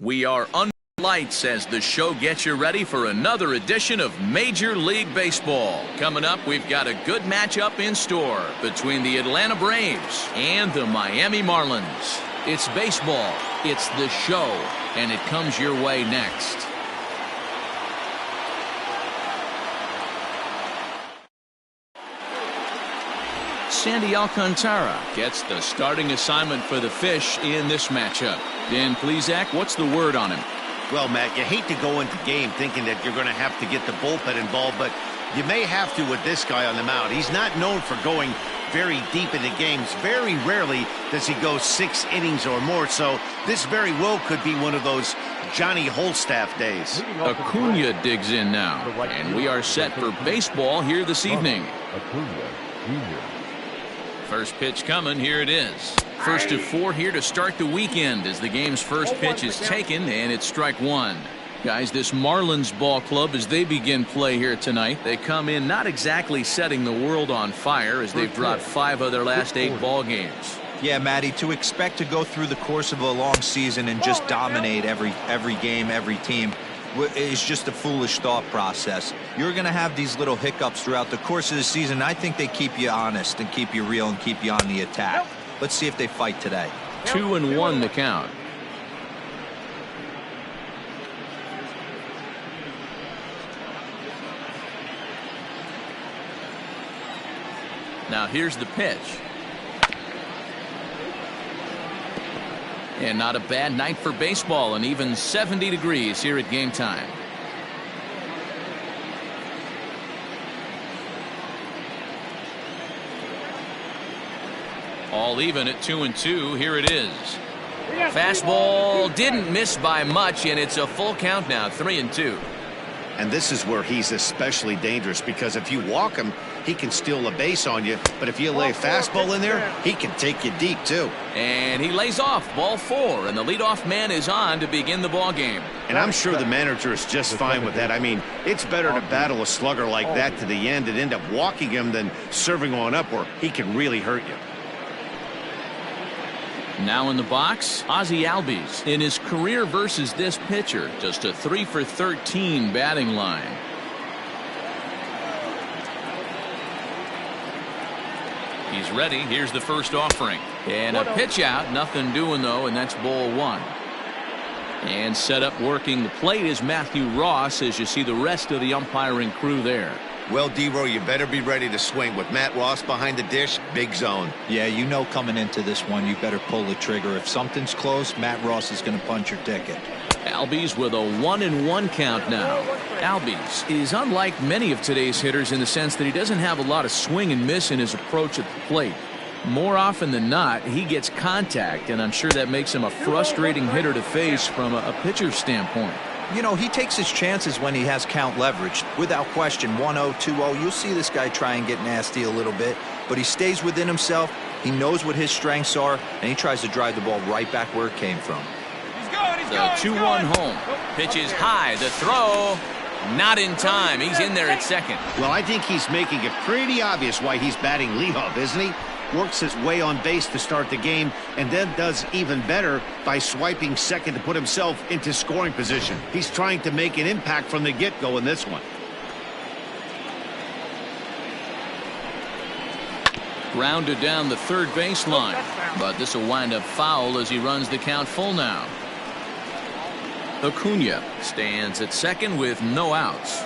We are under lights as the show gets you ready for another edition of Major League Baseball. Coming up, we've got a good matchup in store between the Atlanta Braves and the Miami Marlins. It's baseball, it's the show, and it comes your way next. Sandy Alcantara gets the starting assignment for the Fish in this matchup. Dan Plesac, what's the word on him? Well, Matt, you hate to go into game thinking that you're going to have to get the bullpen involved, but you may have to with this guy on the mound. He's not known for going very deep into games. Very rarely does he go 6 innings or more, so this very well could be one of those Johnny Holstaff days. Acuna digs in now, and we are set for baseball here this evening. First pitch coming, here it is. First of 4 here to start the weekend as the game's first pitch is taken, and it's strike one. Guys, this Marlins ball club, as they begin play here tonight, they come in not exactly setting the world on fire as they've dropped 5 of their last 8 ball games. Yeah, Matty, to expect to go through the course of a long season and just dominate every game, every team is just a foolish thought process. You're going to have these little hiccups throughout the course of the season. I think they keep you honest and keep you real and keep you on the attack. Let's see if they fight today. 2-1 the count. Now here's the pitch. And not a bad night for baseball, and even 70 degrees here at game time. All even at 2-2. Here it is. Fastball didn't miss by much, and it's a full count now, 3-2. And this is where he's especially dangerous, because if you walk him, he can steal a base on you. But if you lay a fastball in there, he can take you deep, too. And he lays off, ball 4, and the leadoff man is on to begin the ball game. And I'm sure the manager is just fine with that. I mean, it's better to battle a slugger like that to the end and end up walking him than serving on up where he can really hurt you. Now in the box, Ozzie Albies. In his career versus this pitcher, just a 3 for 13 batting line. He's ready. Here's the first offering. And a pitch out. Nothing doing, though, and that's ball 1. And set up working the plate is Matthew Ross, as you see the rest of the umpiring crew there. Well, D-Roy, you better be ready to swing. With Matt Ross behind the dish, big zone. Yeah, you know coming into this one, you better pull the trigger. If something's close, Matt Ross is going to punch your ticket. Albies with a 1-1 count now. Albies is unlike many of today's hitters in the sense that he doesn't have a lot of swing and miss in his approach at the plate. More often than not, he gets contact, and I'm sure that makes him a frustrating hitter to face from a pitcher's standpoint. You know, he takes his chances when he has count leverage. Without question, 1-0, 2-0, you'll see this guy try and get nasty a little bit, but he stays within himself. He knows what his strengths are, and he tries to drive the ball right back where it came from. The 2-1 home. Pitch is high. The throw, not in time. He's in there at second. Well, I think he's making it pretty obvious why he's batting leadoff, isn't he? Works his way on base to start the game, and then does even better by swiping second to put himself into scoring position. He's trying to make an impact from the get-go in this one. Grounded down the third baseline, but this will wind up foul as he runs the count full now. Acuna stands at second with no outs.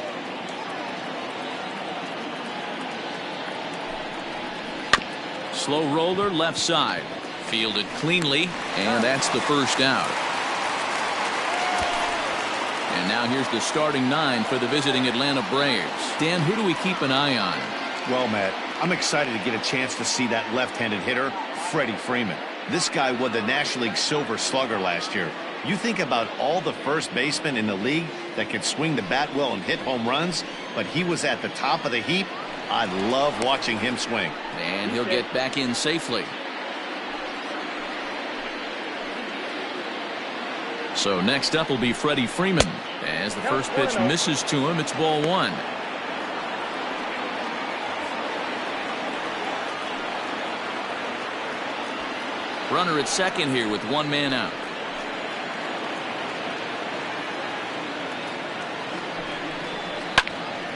Slow roller left side. Fielded cleanly, and that's the first out. And now here's the starting 9 for the visiting Atlanta Braves. Dan, who do we keep an eye on? Well, Matt, I'm excited to get a chance to see that left-handed hitter, Freddie Freeman. This guy won the National League Silver Slugger last year. You think about all the first basemen in the league that could swing the bat well and hit home runs, but he was at the top of the heap. I love watching him swing. And he'll get back in safely. So next up will be Freddie Freeman. As the first pitch misses to him, it's ball 1. Runner at second here with 1 man out.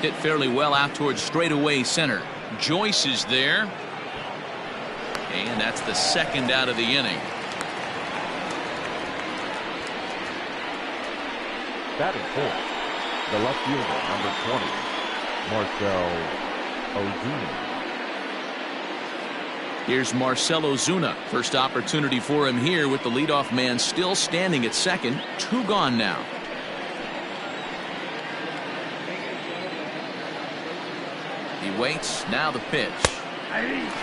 Hit fairly well out towards straightaway center. Joyce is there. And that's the second out of the inning. Batting fourth, the left fielder, number 20, Marcell Ozuna. Here's Marcell Ozuna. First opportunity for him here with the leadoff man still standing at second. 2 gone now. He waits. Now the pitch.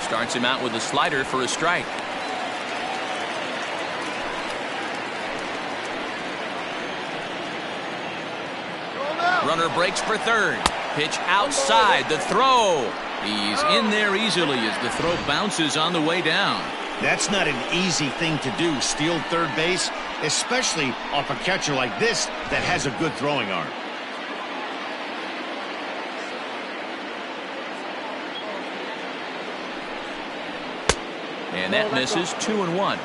Starts him out with a slider for a strike. Runner breaks for third. Pitch outside. The throw. He's in there easily as the throw bounces on the way down. That's not an easy thing to do, steal third base, especially off a catcher like this that has a good throwing arm. And that misses. 2-1.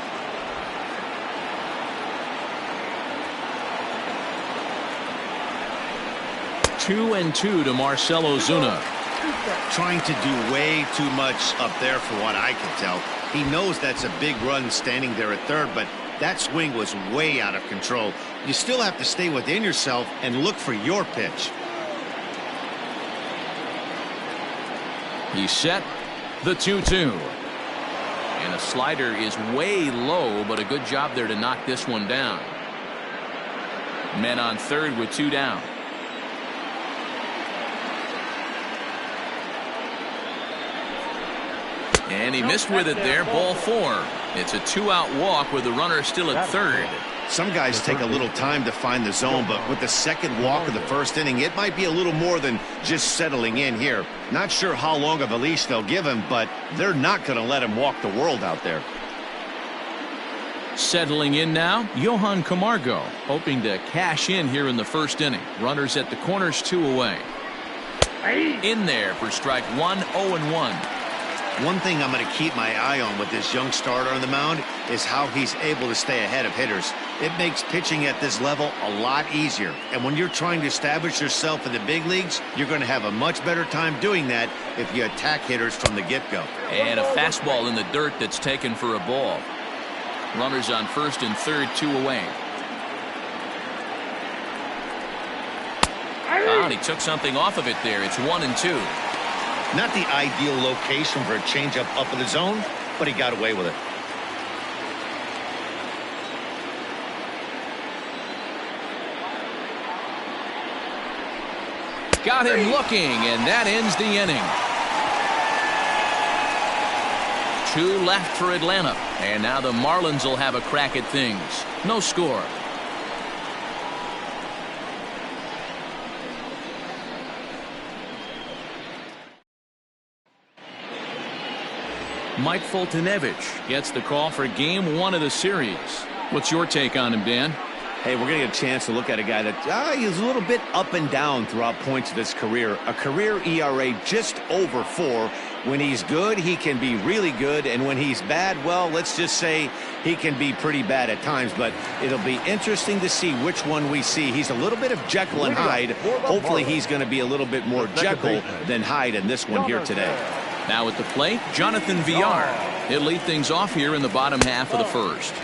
Two and two to Marcell Ozuna. Trying to do way too much up there for what I can tell. He knows that's a big run standing there at third, but that swing was way out of control. You still have to stay within yourself and look for your pitch. He's set. The 2-2. And a slider is way low, but a good job there to knock this one down. Men on third with 2 down. And he missed with it there. Ball 4. It's a 2-out walk with the runner still at third. Some guys take a little time to find the zone, but with the second walk of the first inning, it might be a little more than just settling in here. Not sure how long of a leash they'll give him, but they're not going to let him walk the world out there. Settling in now, Johan Camargo, hoping to cash in here in the first inning. Runners at the corners, 2 away. In there for strike 1, 0-1. One thing I'm going to keep my eye on with this young starter on the mound is how he's able to stay ahead of hitters. It makes pitching at this level a lot easier. And when you're trying to establish yourself in the big leagues, you're going to have a much better time doing that if you attack hitters from the get-go. And a fastball in the dirt that's taken for a ball. Runners on first and third, 2 away. Oh, and he took something off of it there. It's 1-2. Not the ideal location for a changeup up in the zone, but he got away with it. Got him looking, and that ends the inning. 2 left for Atlanta, and now the Marlins will have a crack at things. No score. Mike Foltynewicz gets the call for game 1 of the series. What's your take on him, Dan? Hey, we're going to get a chance to look at a guy that he's a little bit up and down throughout points of his career. A career ERA just over 4. When he's good, he can be really good. And when he's bad, well, let's just say he can be pretty bad at times. But it'll be interesting to see which one we see. He's a little bit of Jekyll and Hyde. Hopefully he's going to be a little bit more Jekyll than Hyde in this one here today. Now at the plate, Jonathan Villar. He'll lead things off here in the bottom half of the first.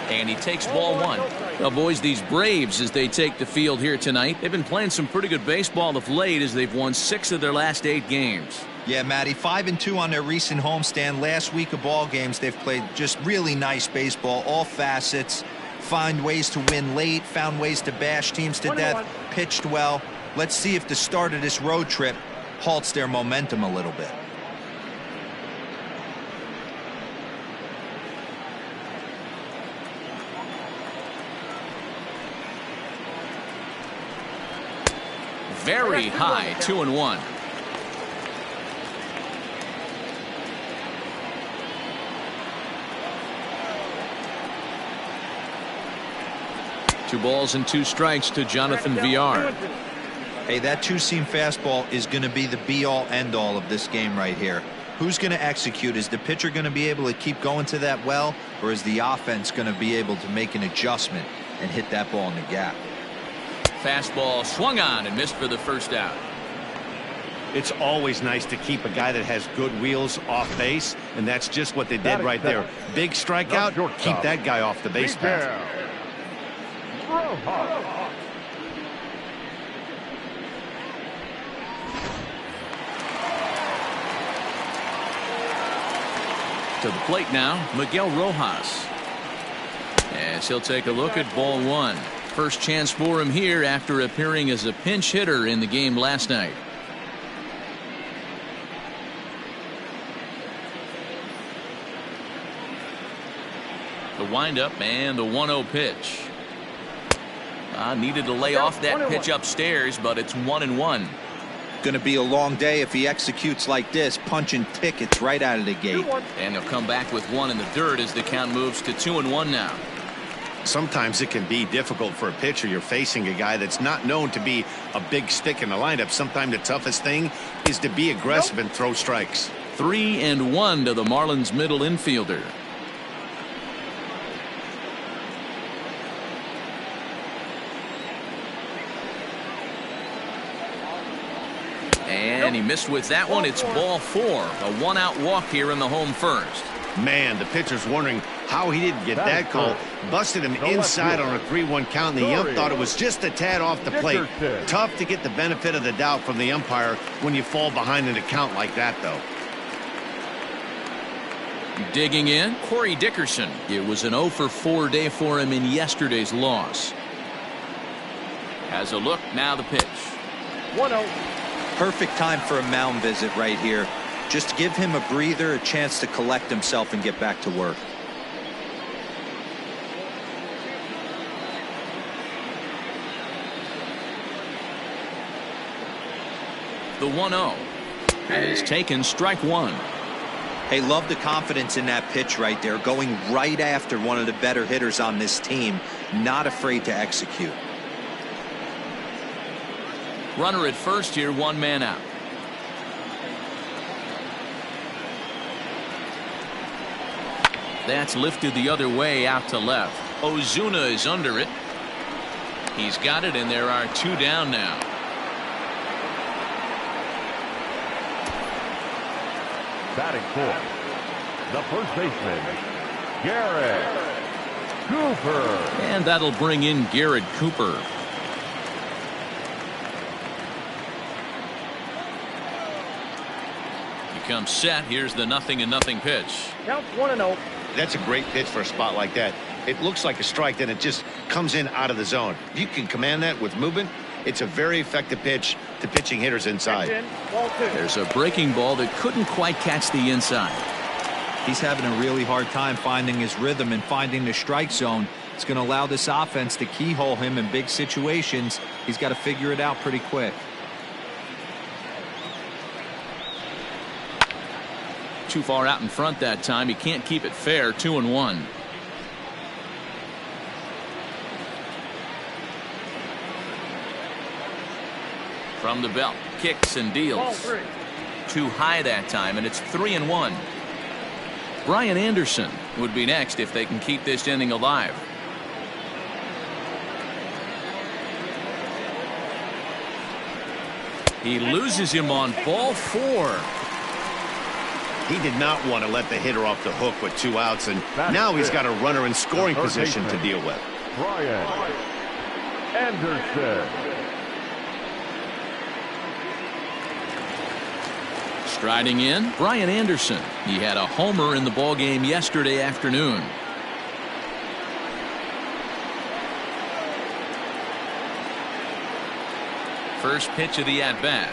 And he takes ball 1. Well, boys, these Braves, as they take the field here tonight, they've been playing some pretty good baseball of late as they've won 6 of their last 8 games. Yeah, Matty, 5-2 on their recent homestand. Last week of ball games, they've played just really nice baseball, all facets. Find ways to win late, found ways to bash teams to death, pitched well. Let's see if the start of this road trip halts their momentum a little bit. Very high, 2-1. Two balls and 2 strikes to Jonathan Villar. Hey, that 2-seam fastball is going to be the be-all, end-all of this game right here. Who's going to execute? Is the pitcher going to be able to keep going to that well, or is the offense going to be able to make an adjustment and hit that ball in the gap? Fastball swung on and missed for the first out. It's always nice to keep a guy that has good wheels off base, and that's just what they did right there. Big strikeout, keep that guy off the base path. To the plate now, Miguel Rojas. As he'll take a look at ball one. First chance for him here after appearing as a pinch hitter in the game last night. The windup and the 1-0 pitch. Needed to lay off that pitch upstairs, but it's 1-1. Going to be a long day if he executes like this, punching tickets right out of the gate. And they'll come back with one in the dirt as the count moves to 2-1 now. Sometimes it can be difficult for a pitcher. You're facing a guy that's not known to be a big stick in the lineup. Sometimes the toughest thing is to be aggressive and throw strikes. 3-1 to the Marlins middle infielder. And he missed with that one. It's ball four. A one-out walk here in the home first. Man, the pitcher's wondering how he didn't get that call. Busted him inside on a 3-1 count, and the ump thought it was just a tad off the plate. Tough to get the benefit of the doubt from the umpire when you fall behind in a count like that, though. Digging in, Corey Dickerson. It was an 0-for-4 day for him in yesterday's loss. Has a look, now the pitch. 1-0. Perfect time for a mound visit right here. Just give him a breather, a chance to collect himself and get back to work. The 1-0 is taken, strike one. Hey, love the confidence in that pitch right there, going right after one of the better hitters on this team, not afraid to execute. Runner at first here, one man out. That's lifted the other way out to left. Ozuna is under it. He's got it, and there are two down now. Batting fourth, the first baseman, Garrett Cooper. And that'll bring in Garrett Cooper. He comes set. Here's the 0-0 pitch. Counts 1-0. That's a great pitch for a spot like that. It looks like a strike, then it just comes in out of the zone. If you can command that with movement, it's a very effective pitch to pitching hitters inside. There's a breaking ball that couldn't quite catch the inside. He's having a really hard time finding his rhythm and finding the strike zone. It's going to allow this offense to keyhole him in big situations. He's got to figure it out pretty quick. Too far out in front that time. He can't keep it fair. 2-1. From the belt, kicks and deals. Too high that time, and it's 3-1. Brian Anderson would be next if they can keep this inning alive. He loses him on ball four. He did not want to let the hitter off the hook with two outs, and now he's got a runner in scoring position to deal with. Brian Anderson. Striding in, Brian Anderson. He had a homer in the ballgame yesterday afternoon. First pitch of the at-bat.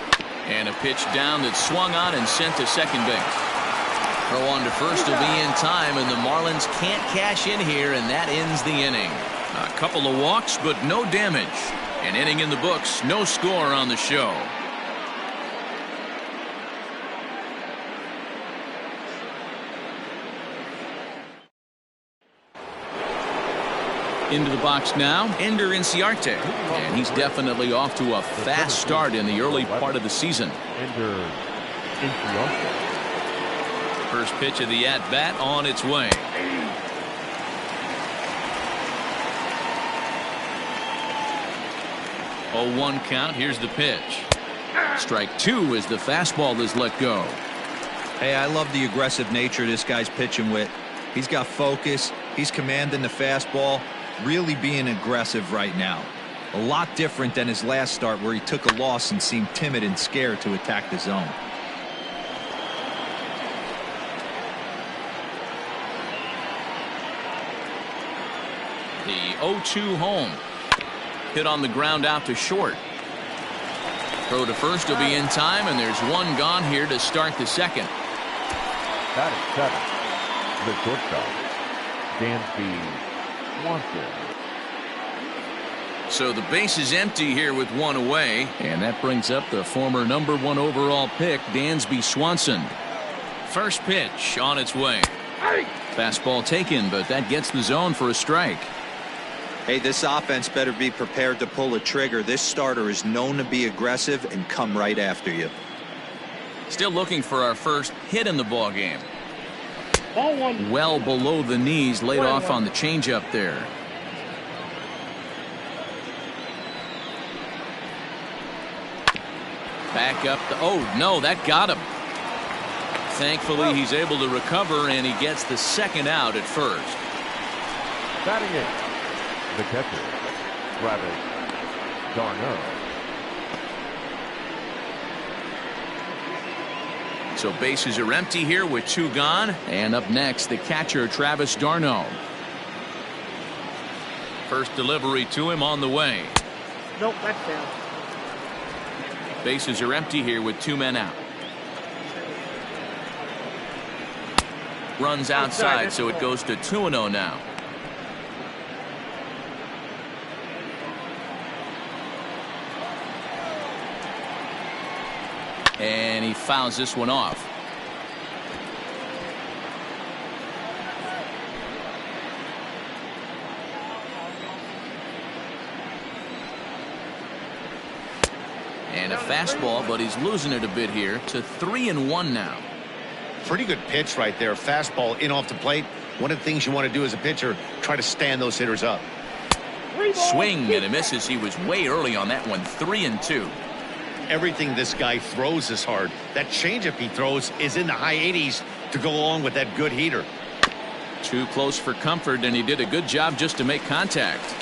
And a pitch down that's swung on and sent to second base. Throw on to first will be in time, and the Marlins can't cash in here, and that ends the inning. A couple of walks, but no damage. An inning in the books, no score on the show. Into the box now, Ender Inciarte. And he's definitely off to a fast start in the early part of the season. Ender Inciarte. First pitch of the at-bat on its way. 0-1 count. Here's the pitch. Strike two as the fastball is let go. Hey, I love the aggressive nature this guy's pitching with. He's got focus. He's commanding the fastball. Really being aggressive right now. A lot different than his last start where he took a loss and seemed timid and scared to attack the zone. The 0-2 home. Hit on the ground out to short. Throw to first will be in time, and there's one gone here to start the second. That is seven. The shortstop, Dansby Swanson. So the base is empty here with one away, and that brings up the former #1 overall pick, Dansby Swanson. First pitch on its way. Fastball taken, but that gets the zone for a strike. Hey, this offense better be prepared to pull a trigger. This starter is known to be aggressive and come right after you. Still looking for our first hit in the ball game. Well below the knees, laid off on the changeup there. Back up the, oh no, that got him. Thankfully he's able to recover, and he gets the second out at first. Batting in, the catcher, Travis d'Arnaud. So bases are empty here with two gone, and up next the catcher, Travis d'Arnaud. First delivery to him on the way. Nope, that's down. Bases are empty here with two men out. Runs outside, so it goes to 2-0 now. And he fouls this one off. And a fastball, but he's losing it a bit here to 3-1 now. Pretty good pitch right there. Fastball in off the plate. One of the things you want to do as a pitcher, try to stand those hitters up. Swing and a misses. He was way early on that one. 3-2. Everything this guy throws is hard. That changeup he throws is in the high 80s to go along with that good heater. Too close for comfort, and he did a good job just to make contact.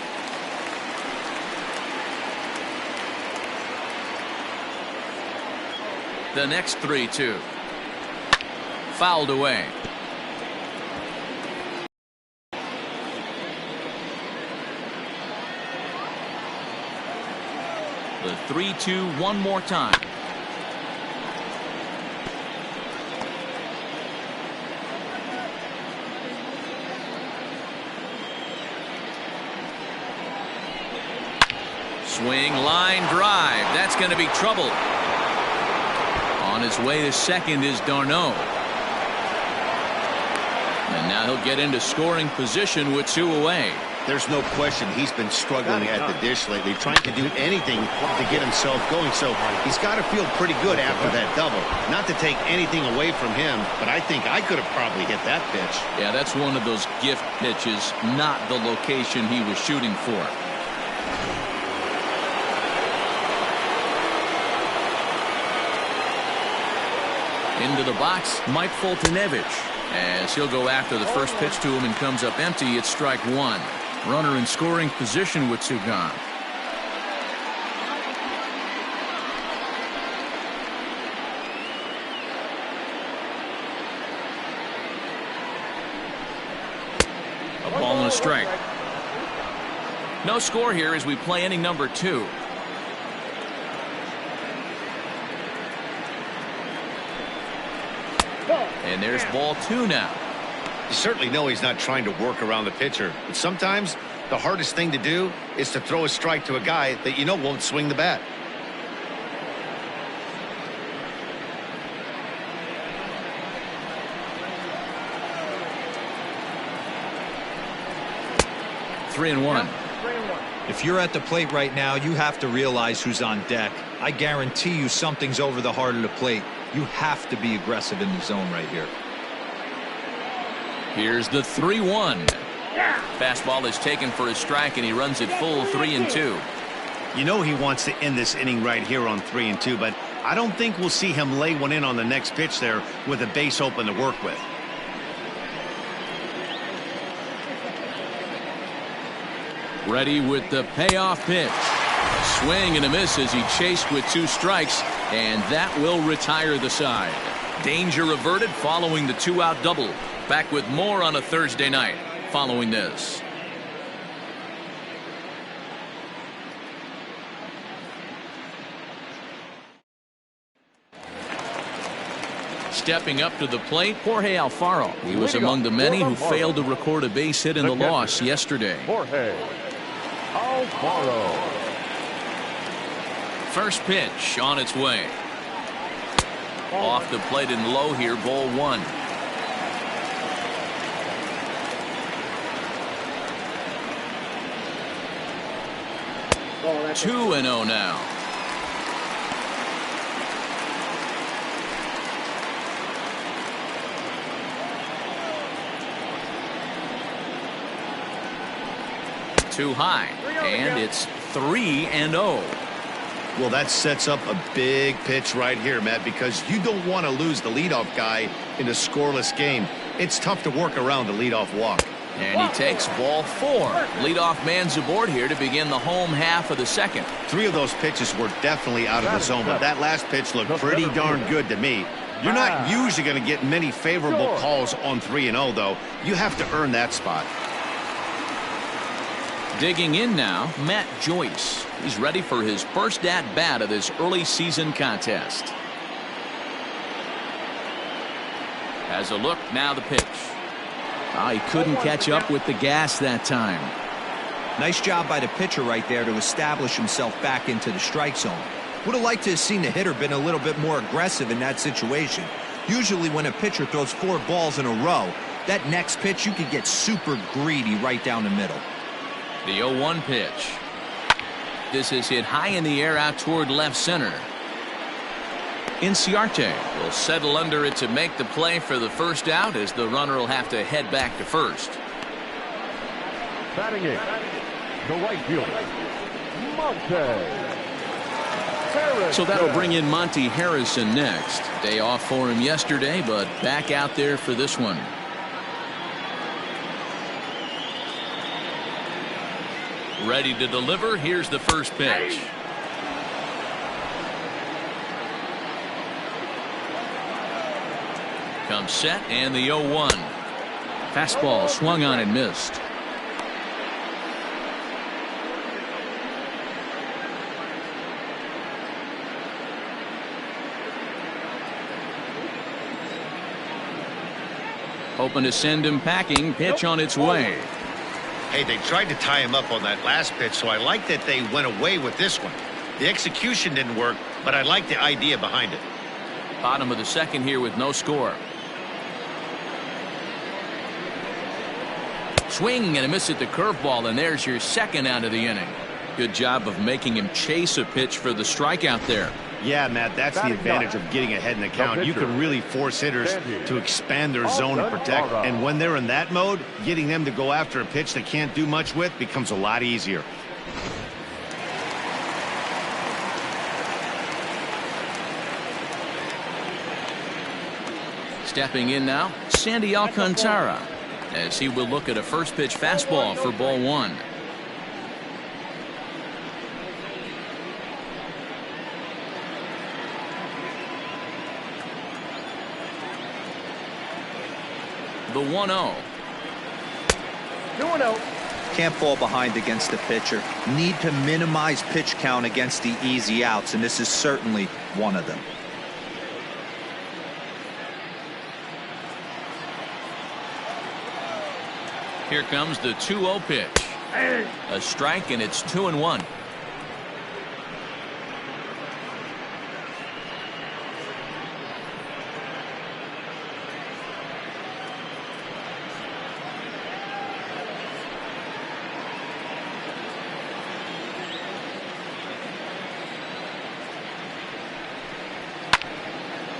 The next 3-2. Fouled away. The 3-2 one more time. Swing, line drive. That's going to be trouble. On his way to second is d'Arnaud. And now he'll get into scoring position with two away. There's no question he's been struggling at the dish lately, trying to do anything to get himself going. So he's got to feel pretty good after that double. Not to take anything away from him, but I think I could have probably hit that pitch. Yeah, that's one of those gift pitches, not the location he was shooting for. Into the box, Mike Foltynewicz, as he'll go after the first pitch to him and comes up empty. It's strike one. Runner in scoring position with two gone. A ball and a strike. No score here as we play inning number 2. And there's ball 2 now. You certainly know he's not trying to work around the pitcher, but sometimes the hardest thing to do is to throw a strike to a guy that you know won't swing the bat. Three and one. If you're at the plate right now, you have to realize who's on deck. I guarantee you something's over the heart of the plate. You have to be aggressive in the zone right here. Here's the 3-1. Fastball is taken for a strike, and he runs it full 3-2. You know he wants to end this inning right here on 3-2, but I don't think we'll see him lay one in on the next pitch there with a base open to work with. Ready with the payoff pitch. Swing and a miss as he chased with 2 strikes, and that will retire the side. Danger averted following the 2-out double. Back with more on a Thursday night following this. Stepping up to the plate, Jorge Alfaro. He was among the many who failed to record a base hit in the loss yesterday. Jorge Alfaro. First pitch on its way. Off the plate and low here, ball 1. Oh, 2-0 now. Too high, and it's 3-0. Well, that sets up a big pitch right here, Matt, because you don't want to lose the leadoff guy in a scoreless game. It's tough to work around the leadoff walk. And he takes ball 4. Leadoff man's aboard here to begin the home half of the second. 3 of those pitches were definitely out of the zone, but that last pitch looked pretty darn good to me. You're not usually going to get many favorable calls on 3-0, though. You have to earn that spot. Digging in now, Matt Joyce. He's ready for his first at-bat of this early season contest. Has a look, now the pitch. He couldn't catch up with the gas that time. Nice job by the pitcher right there to establish himself back into the strike zone. Would have liked to have seen the hitter been a little bit more aggressive in that situation. Usually when a pitcher throws 4 balls in a row, that next pitch you could get super greedy right down the middle. The 0-1 pitch. This is hit high in the air out toward left center. Inciarte will settle under it to make the play for the first out, as the runner will have to head back to first. Batting 8th, the right fielder, Monte Harrison. So that'll bring in Monte Harrison next. Day off for him yesterday, but back out there for this one. Ready to deliver. Here's the first pitch. Comes set, and the 0-1. Fastball swung on and missed. Hoping to send him packing. Pitch on its way. Hey, they tried to tie him up on that last pitch, so I like that they went away with this one. The execution didn't work, but I like the idea behind it. Bottom of the second here with no score. Swing and a miss at the curveball, and there's your second out of the inning. Good job of making him chase a pitch for the strikeout there. Yeah, Matt, that's the advantage of getting ahead in the count. You can really force hitters to expand their zone and protect. And when they're in that mode, getting them to go after a pitch they can't do much with becomes a lot easier. Stepping in now, Sandy Alcantara, as he will look at a first pitch fastball for ball 1. The 1-0. 2-0. Can't fall behind against the pitcher. Need to minimize pitch count against the easy outs, and this is certainly one of them. Here comes the 2-0 pitch. A strike, and it's 2-1.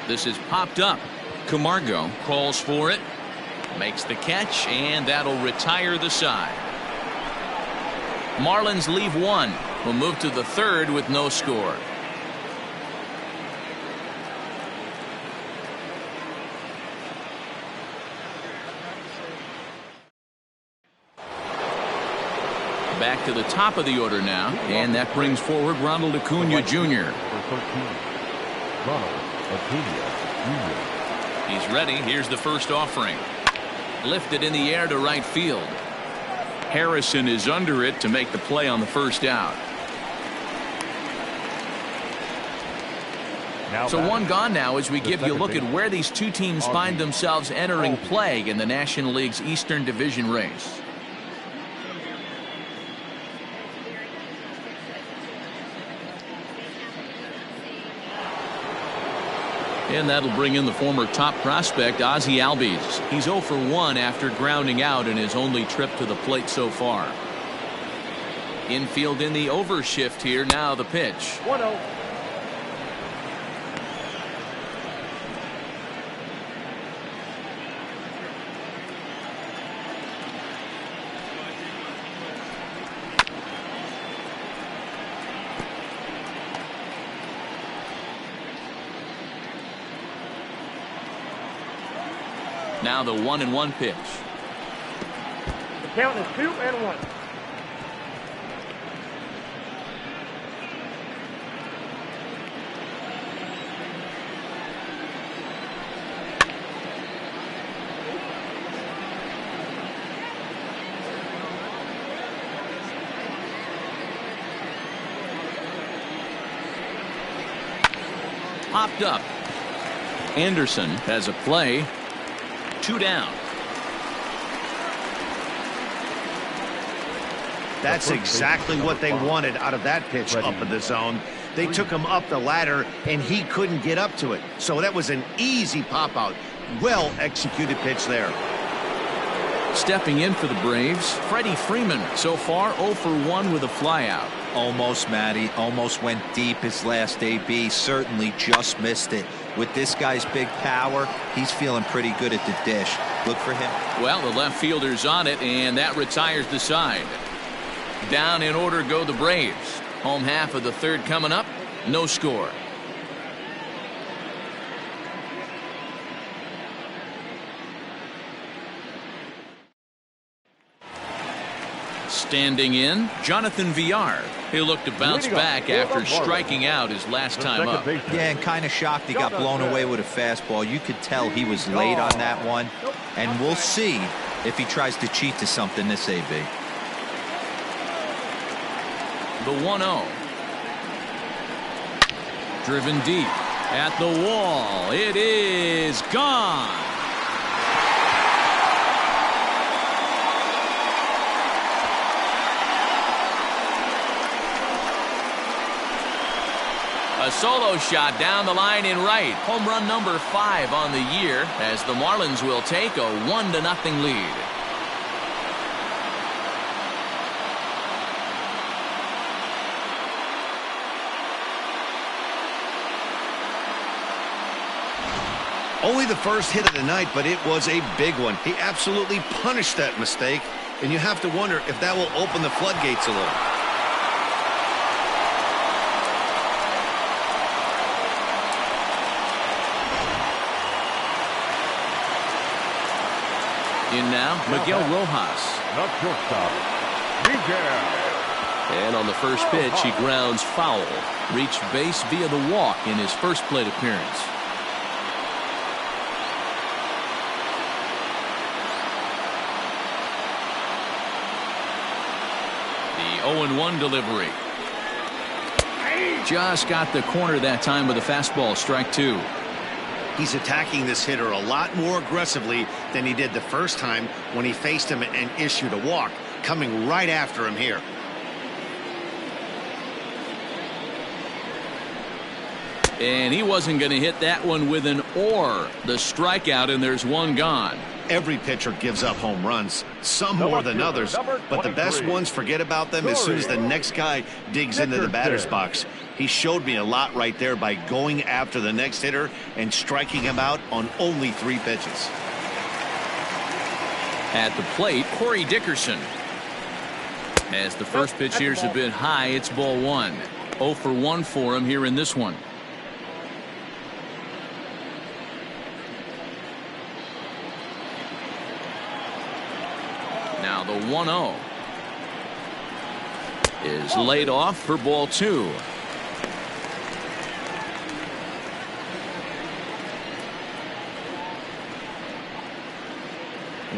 This is popped up. Camargo calls for it. Makes the catch, and that'll retire the side. Marlins leave one. We'll move to the third with no score. Back to the top of the order now, and that brings forward Ronald Acuna Jr. Ronald Acuna Jr. He's ready. Here's the first offering. Lifted in the air to right field. Harrison is under it to make the play on the first out. So one gone now as we give you a look at where these two teams find themselves entering play in the National League's Eastern Division race. And that'll bring in the former top prospect Ozzie Albies. He's 0 for 1 after grounding out in his only trip to the plate so far. Infield in the overshift here. Now the pitch. 1-0. Now the 1-1 pitch. The count is 2-1. Popped up. Anderson has a play. 2 down. That's exactly what they wanted out of that pitch up in the zone. They took him up the ladder, and he couldn't get up to it. So that was an easy pop-out. Well-executed pitch there. Stepping in for the Braves, Freddie Freeman. So far 0 for 1 with a flyout. Almost, Matty. Almost went deep his last AB. Certainly just missed it. With this guy's big power, he's feeling pretty good at the dish. Look for him. Well, the left fielder's on it, and that retires the side. Down in order go the Braves. Home half of the third coming up. No score. Standing in, Jonathan Villar. He'll look to bounce back after striking out his last time up. Yeah, and kind of shocked he got blown away with a fastball. You could tell he was late on that one. And we'll see if he tries to cheat to something this AB. The 1-0. Driven deep at the wall. It is gone. A solo shot down the line in right. Home run number 5 on the year as the Marlins will take a 1-0 lead. Only the first hit of the night, but it was a big one. He absolutely punished that mistake, and you have to wonder if that will open the floodgates a little. In now, Miguel Rojas. Not shortstop, Miguel. And on the first pitch, he grounds foul. Reached base via the walk in his first plate appearance. The 0-1 delivery. Just got the corner that time with a fastball, strike 2. He's attacking this hitter a lot more aggressively than he did the first time when he faced him and issued a walk, coming right after him here. And he wasn't going to hit that one with an or. The strikeout, and there's one gone. Every pitcher gives up home runs, some more than others, but the best ones forget about them as soon as the next guy digs into the batter's box. He showed me a lot right there by going after the next hitter and striking him out on only 3 pitches. At the plate, Corey Dickerson. As the first pitch here's a bit high, it's ball 1. 0 for 1 for him here in this one. Now the 1-0. is laid off for ball 2.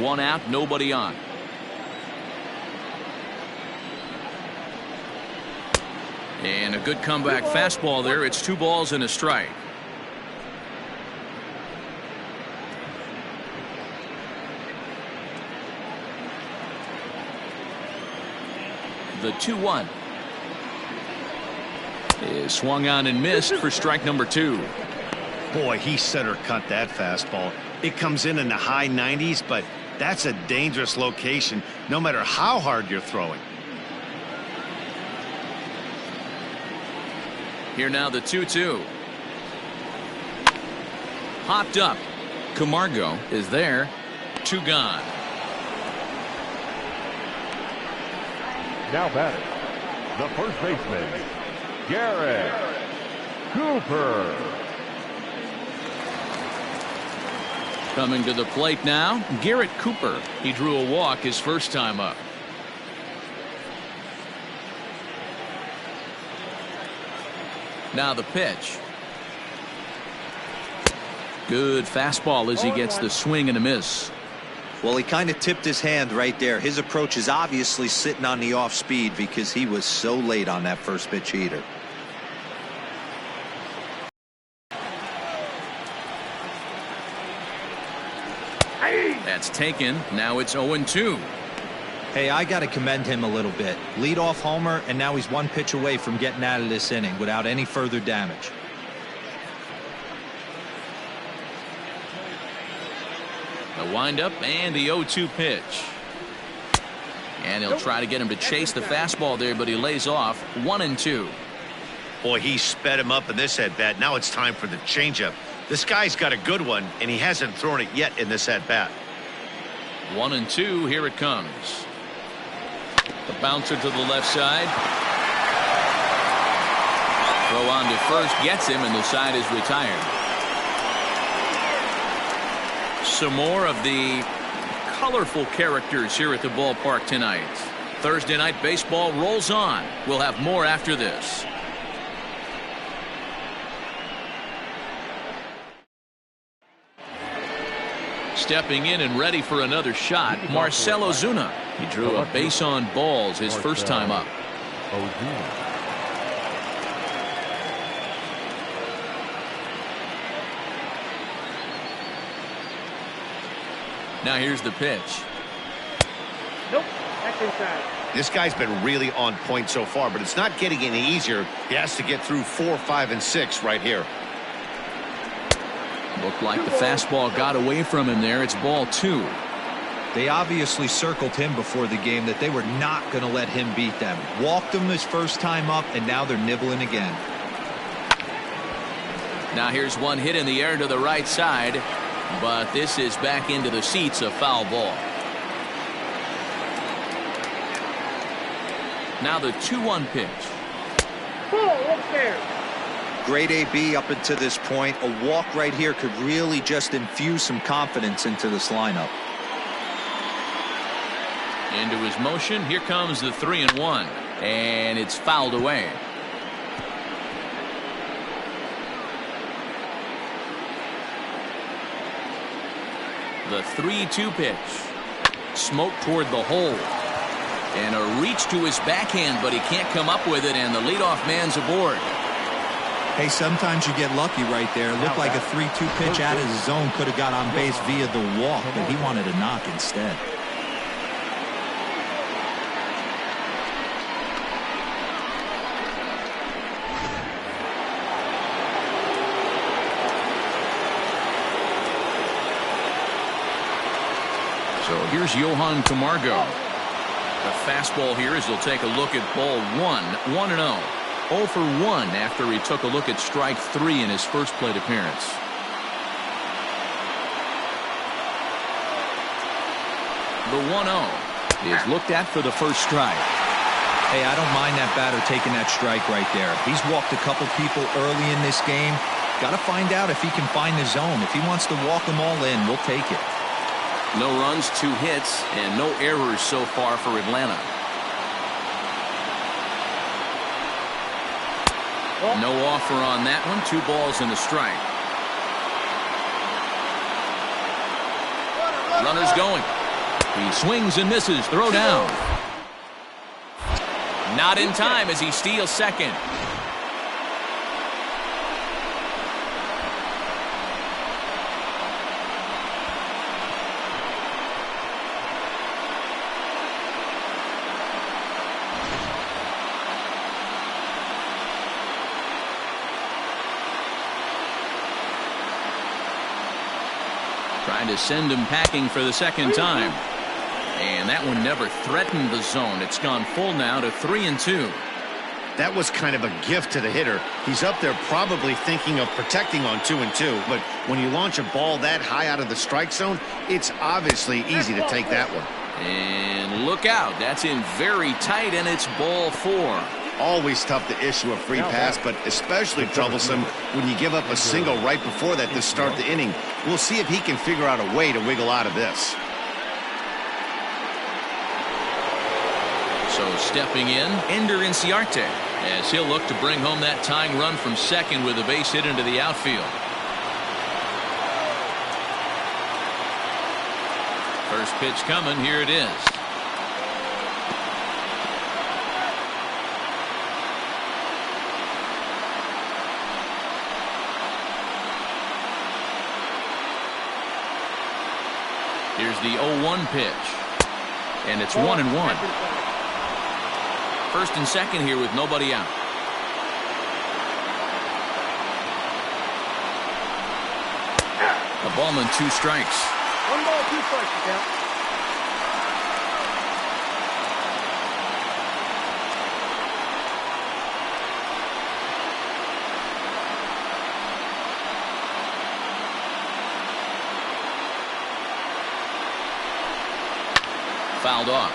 One out, nobody on. And a good comeback fastball there. It's 2 balls and a strike. The 2-1 is swung on and missed for strike number 2. Boy, he center cut that fastball. It comes in the high 90s, but that's a dangerous location no matter how hard you're throwing. Here now the 2-2. Hopped up. Camargo is there. 2 gone. Now batting, the first baseman, Garrett Cooper. Coming to the plate now, Garrett Cooper. He drew a walk his first time up. Now the pitch. Good fastball as he gets the swing and a miss. Well, he kind of tipped his hand right there. His approach is obviously sitting on the off speed because he was so late on that first pitch heater. That's taken. Now it's 0-2. Hey, I got to commend him a little bit. Leadoff homer, and now he's 1 pitch away from getting out of this inning without any further damage. The windup and the 0-2 pitch. And he'll try to get him to chase the fastball there, but he lays off. 1-2. Boy, he sped him up in this at-bat. Now it's time for the changeup. This guy's got a good one, and he hasn't thrown it yet in this at-bat. 1-2. Here it comes. The bouncer to the left side. Throw on to first gets him, and the side is retired. Some more of the colorful characters here at the ballpark tonight. Thursday night baseball rolls on. We'll have more after this. Stepping in and ready for another shot, Marcell Ozuna. He drew a base on balls his first time up. Now here's the pitch. Nope, that's inside. This guy's been really on point so far, but it's not getting any easier. He has to get through 4, 5, and 6 right here. Looked like the fastball got away from him there. It's ball 2. They obviously circled him before the game that they were not going to let him beat them. Walked him his first time up, and now they're nibbling again. Now here's one hit in the air to the right side, but this is back into the seats, a foul ball. Now the 2-1 pitch. Great AB up until this point. A walk right here could really just infuse some confidence into this lineup. Into his motion. Here comes the 3-1, and it's fouled away. The 3-2 pitch. Smoke toward the hole. And a reach to his backhand, but he can't come up with it, and the leadoff man's aboard. Hey, sometimes you get lucky right there. It looked like a 3-2 pitch out of the zone could have got on base via the walk, but he wanted a knock instead. So here's Johan Camargo. The fastball here as he'll take a look at ball 1. 1-0. 0 for 1 after he took a look at strike 3 in his first plate appearance. The 1-0 is looked at for the first strike. Hey, I don't mind that batter taking that strike right there. He's walked a couple people early in this game. Got to find out if he can find the zone. If he wants to walk them all in, we'll take it. No runs, 2 hits, and no errors so far for Atlanta. No offer on that one. 2 balls and a strike. Runner's going. He swings and misses. Throw down. Not in time as he steals second. Trying to send him packing for the second time. And that one never threatened the zone. It's gone full now to 3-2. That was kind of a gift to the hitter. He's up there probably thinking of protecting on 2-2. But when you launch a ball that high out of the strike zone, it's obviously easy to take that one. And look out. That's in very tight, and it's ball 4. Always tough to issue a free pass, but especially troublesome when you give up a single right before that to start the inning. We'll see if he can figure out a way to wiggle out of this. So stepping in, Ender Inciarte, as he'll look to bring home that tying run from second with a base hit into the outfield. First pitch coming. Here it is. Here's the 0-1 pitch. And it's 1-1. First and second here with nobody out. A ball and 2 strikes. 1 ball, 2 strikes, count. Fouled off.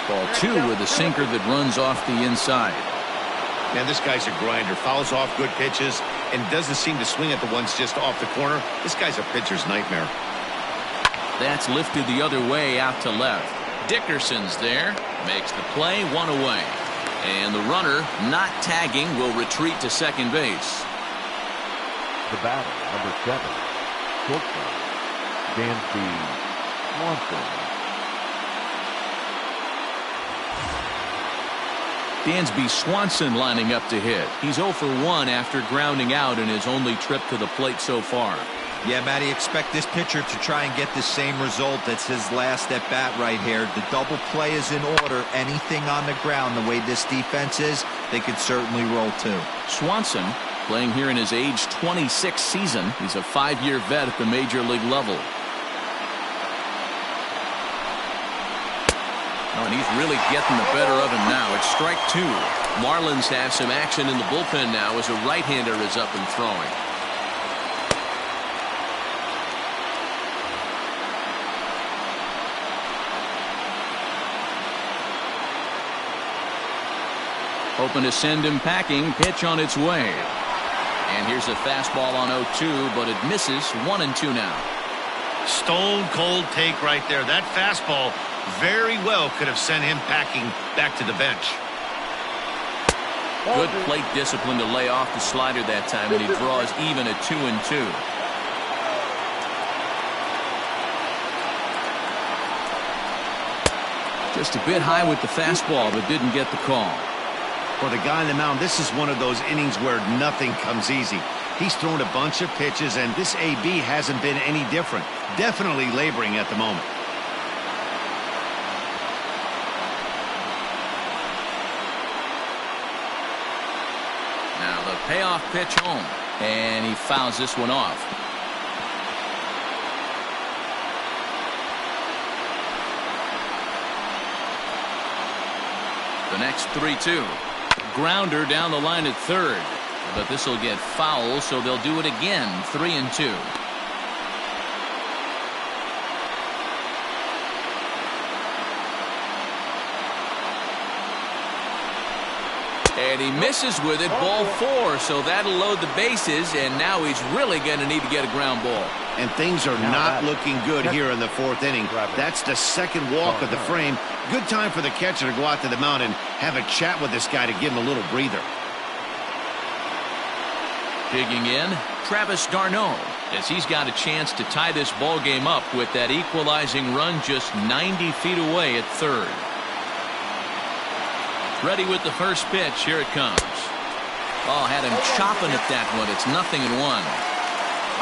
Ball 2 with a sinker that runs off the inside. Man, this guy's a grinder. Fouls off good pitches and doesn't seem to swing at the ones just off the corner. This guy's a pitcher's nightmare. That's lifted the other way out to left. Dickerson's there. Makes the play, 1 away. And the runner, not tagging, will retreat to second base. The batter, number 7, shortstop, Dansby Swanson. Dansby Swanson lining up to hit. He's 0 for 1 after grounding out in his only trip to the plate so far. Yeah, Matty, expect this pitcher to try and get the same result. That's his last at bat right here. The double play is in order. Anything on the ground, the way this defense is, they could certainly roll too. Swanson playing here in his age 26 season. He's a 5-year vet at the major league level. Oh, and he's really getting the better of him now. It's strike 2. Marlins have some action in the bullpen now as a right-hander is up and throwing. Hoping to send him packing. Pitch on its way. And here's a fastball on 0-2, but it misses. 1-2 now. Stone cold take right there. That fastball very well could have sent him packing back to the bench. Good plate discipline to lay off the slider that time, and he draws even at 2-2. Just a bit high with the fastball, but didn't get the call. For the guy on the mound, this is one of those innings where nothing comes easy. He's thrown a bunch of pitches, and this AB hasn't been any different. Definitely laboring at the moment. Now the payoff pitch home, and he fouls this one off. The next 3-2. Grounder down the line at third, but this will get foul, so they'll do it again. 3-2. And he misses with it, ball 4, so that'll load the bases, and now he's really going to need to get a ground ball. And things are not looking good here in the 4th inning. That's the 2nd walk of the frame. Good time for the catcher to go out to the mound and have a chat with this guy to give him a little breather. Digging in, Travis d'Arnaud, as he's got a chance to tie this ball game up with that equalizing run just 90 feet away at 3rd. Ready with the first pitch. Here it comes. Oh, had him chopping at that one. It's 0-1.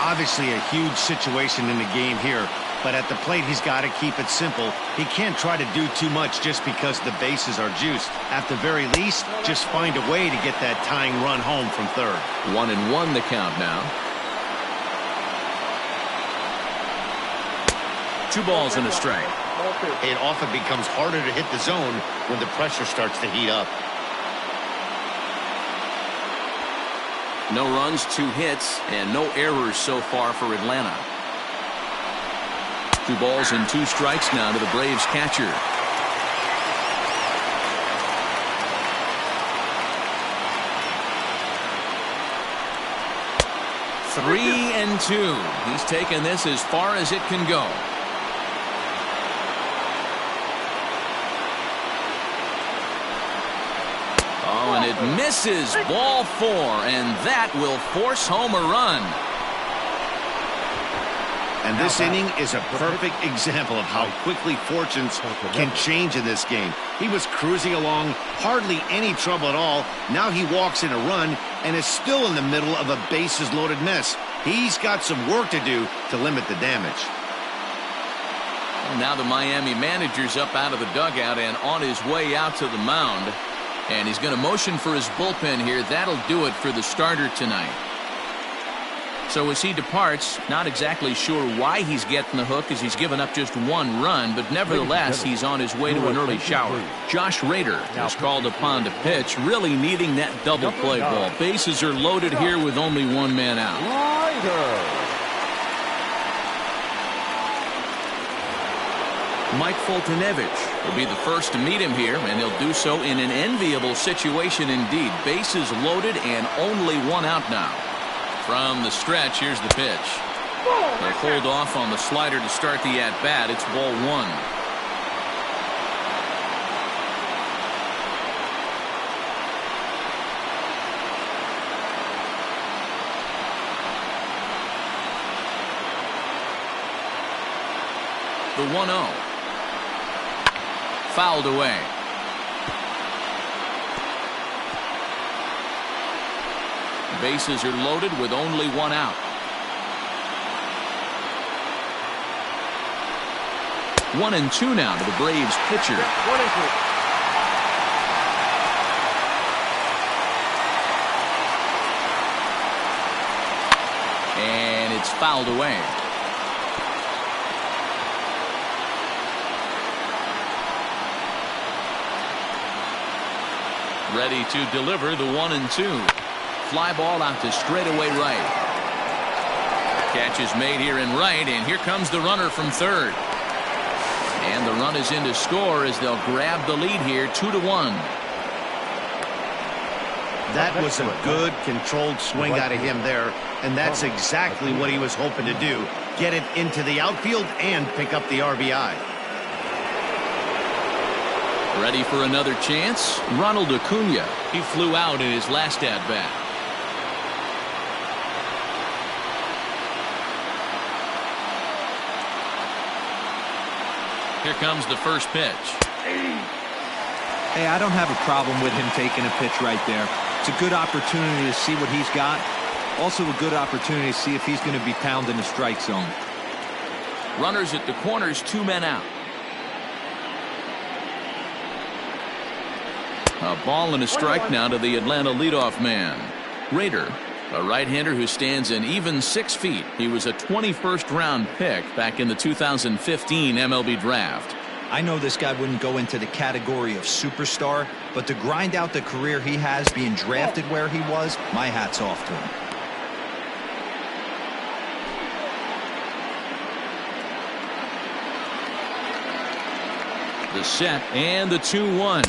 Obviously a huge situation in the game here, but at the plate he's got to keep it simple. He can't try to do too much just because the bases are juiced. At the very least, just find a way to get that tying run home from 3rd. 1-1 the count now. 2 balls and a strike. It often becomes harder to hit the zone when the pressure starts to heat up. No runs, 2 hits, and no errors so far for Atlanta. 2 balls and 2 strikes now to the Braves catcher. Three and 2. He's taken this as far as it can go. Oh, and it misses, ball 4, and that will force home a run. And this inning is a perfect example of how quickly fortunes can change in this game. He was cruising along, hardly any trouble at all. Now he walks in a run and is still in the middle of a bases-loaded mess. He's got some work to do to limit the damage. Well, now the Miami manager's up out of the dugout and on his way out to the mound. And he's going to motion for his bullpen here. That'll do it for the starter tonight. So as he departs, not exactly sure why he's getting the hook, as he's given up just 1 run, but nevertheless he's on his way to an early shower. Josh Rader is called upon to pitch, really needing that double play ball. Bases are loaded here with only 1 man out. Mike Foltynewicz will be the first to meet him here, and he'll do so in an enviable situation indeed. Bases loaded and only 1 out now. From the stretch, here's the pitch. They'll hold off on the slider to start the at-bat. It's ball 1. The 1-0. Fouled away. Bases are loaded with only 1 out. 1-2 now to the Braves pitcher. 1-2. And it's fouled away. Ready to deliver the 1-2. Fly ball out to straightaway right. Catch is made here in right, and here comes the runner from 3rd. And the run is in to score as they'll grab the lead here, 2-1. That was a good controlled swing out of him there, and that's exactly what he was hoping to do. Get it into the outfield and pick up the RBI. Ready for another chance? Ronald Acuna. He flew out in his last at-bat. Here comes the first pitch. Hey, I don't have a problem with him taking a pitch right there. It's a good opportunity to see what he's got. Also a good opportunity to see if he's going to be pounding the strike zone. Runners at the corners, 2 men out. A ball and a strike now to the Atlanta leadoff man. Rader, a right-hander who stands an even 6 feet. He was a 21st round pick back in the 2015 MLB draft. I know this guy wouldn't go into the category of superstar, but to grind out the career he has being drafted where he was, my hat's off to him. The set and the 2-1.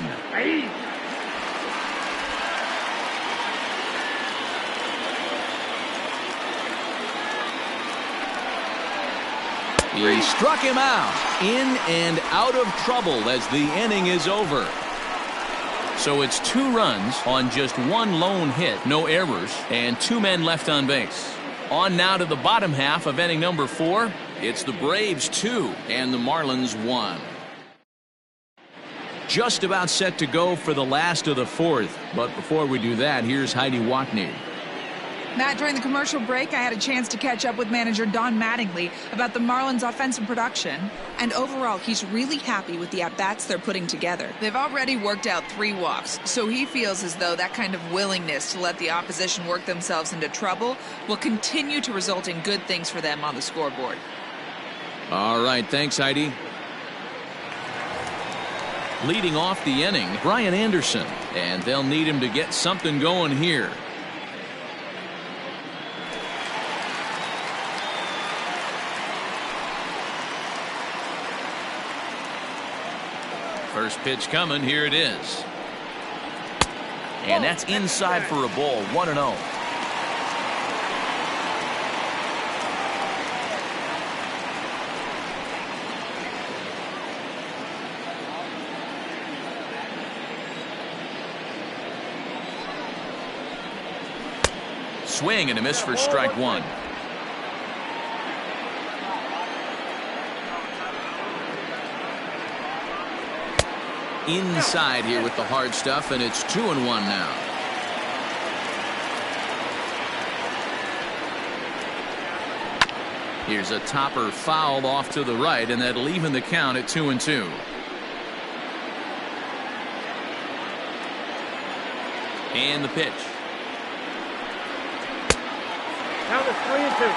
He struck him out. In and out of trouble as the inning is over. So it's 2 runs on just 1 lone hit, no errors, and 2 men left on base. On now to the bottom half of inning number 4. It's the Braves 2 and the Marlins 1. Just about set to go for the last of the 4th. But before we do that, here's Heidi Watney. Matt, during the commercial break, I had a chance to catch up with manager Don Mattingly about the Marlins' offensive production. And overall, he's really happy with the at-bats they're putting together. They've already worked out 3 walks, so he feels as though that kind of willingness to let the opposition work themselves into trouble will continue to result in good things for them on the scoreboard. All right, thanks, Heidi. Leading off the inning, Brian Anderson. And they'll need him to get something going here. First pitch coming. Here it is. And that's inside for a ball. 1-0. Swing and a miss for strike 1. Inside here with the hard stuff, and it's 2-1 now. Here's a topper fouled off to the right, and that'll even the count at 2-2. And the pitch. Count is 3-2.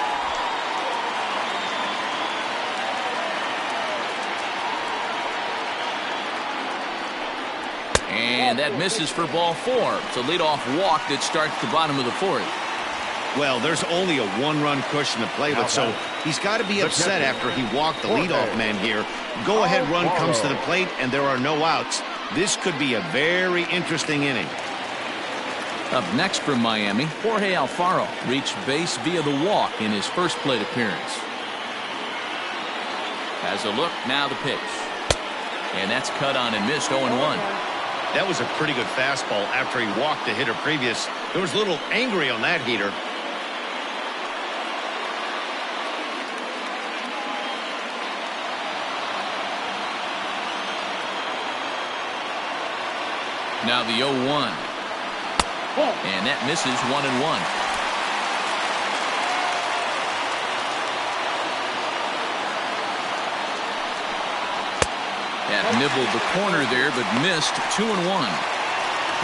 And that misses for ball 4. It's a leadoff walk that starts the bottom of the 4th. Well, there's only a 1-run cushion to play with, so he's got to be upset after he walked the leadoff man here. Go-ahead run comes to the plate, and there are no outs. This could be a very interesting inning. Up next from Miami, Jorge Alfaro reached base via the walk in his first plate appearance. Has a look, now the pitch. And that's cut on and missed. 0-1. That was a pretty good fastball after he walked the hitter previous. There was a little angry on that heater. Now the 0-1. And that misses. 1-1. That nibbled the corner there, but missed. 2-1.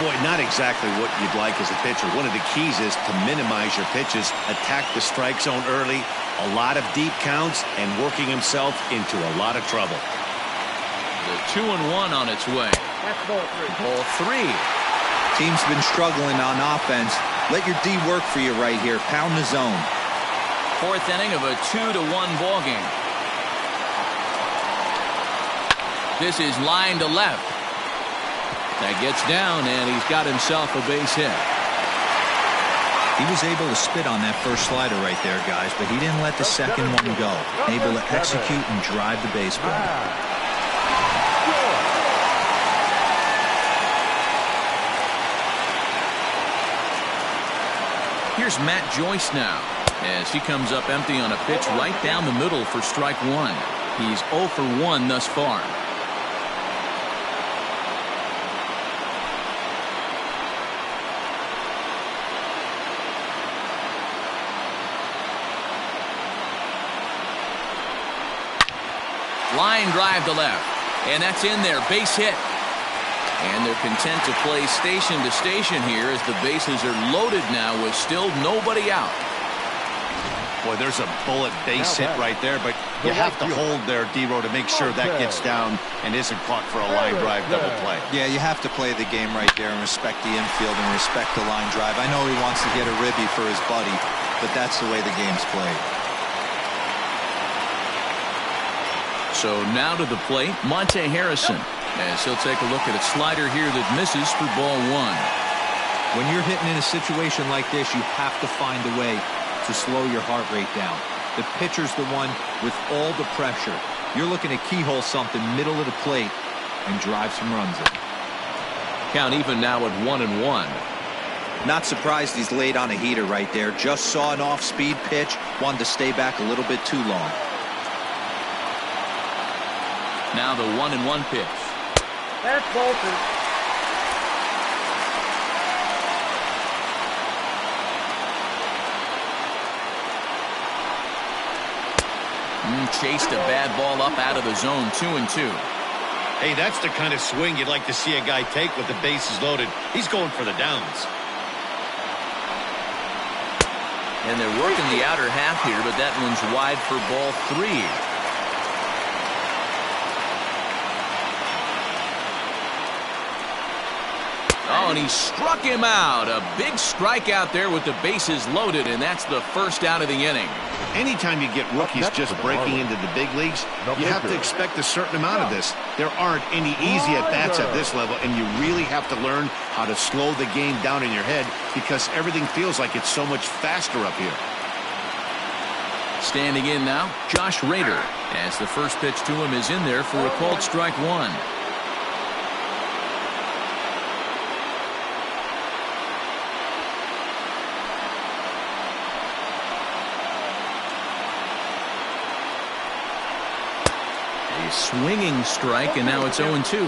Boy, not exactly what you'd like as a pitcher. One of the keys is to minimize your pitches, attack the strike zone early, a lot of deep counts, and working himself into a lot of trouble. The 2-1 on its way. That's ball 3. Ball 3. Team's been struggling on offense. Let your D work for you right here. Pound the zone. 4th inning of a 2-1 ball game. This is line to left. That gets down, and he's got himself a base hit. He was able to spit on that first slider right there, guys, but he didn't let the second one go. Able to execute and drive the baseball. Here's Matt Joyce now as he comes up empty on a pitch right down the middle for strike 1. He's 0 for 1 thus far. Line drive to left, and that's in there. Base hit. And they're content to play station to station here as the bases are loaded now with still nobody out. Boy, there's a bullet base hit right there, but you have to hold there, D-Row, to make sure that gets down and isn't caught for a line drive double play. Yeah, you have to play the game right there and respect the infield and respect the line drive. I know he wants to get a ribby for his buddy, but that's the way the game's played. So now to the plate, Monte Harrison, as he'll take a look at a slider here that misses for ball 1. When you're hitting in a situation like this, you have to find a way to slow your heart rate down. The pitcher's the one with all the pressure. You're looking to keyhole something middle of the plate and drive some runs in. Count even now at 1-1. Not surprised he's laid on a heater right there. Just saw an off-speed pitch. Wanted to stay back a little bit too long. Now the 1-1 pitch. That's Bolton. Chased a bad ball up out of the zone. 2-2. Hey, that's the kind of swing you'd like to see a guy take with the bases loaded. He's going for the downs. And they're working the outer half here, but that one's wide for ball 3. Oh, and he struck him out. A big strikeout there with the bases loaded, and that's the first out of the inning. Anytime you get rookies just breaking into the big leagues, you have to expect a certain amount of this. There aren't any easy at-bats at this level, and you really have to learn how to slow the game down in your head because everything feels like it's so much faster up here. Standing in now, Josh Rader, as the first pitch to him is in there for a called strike 1. Swinging strike, and now it's 0-2.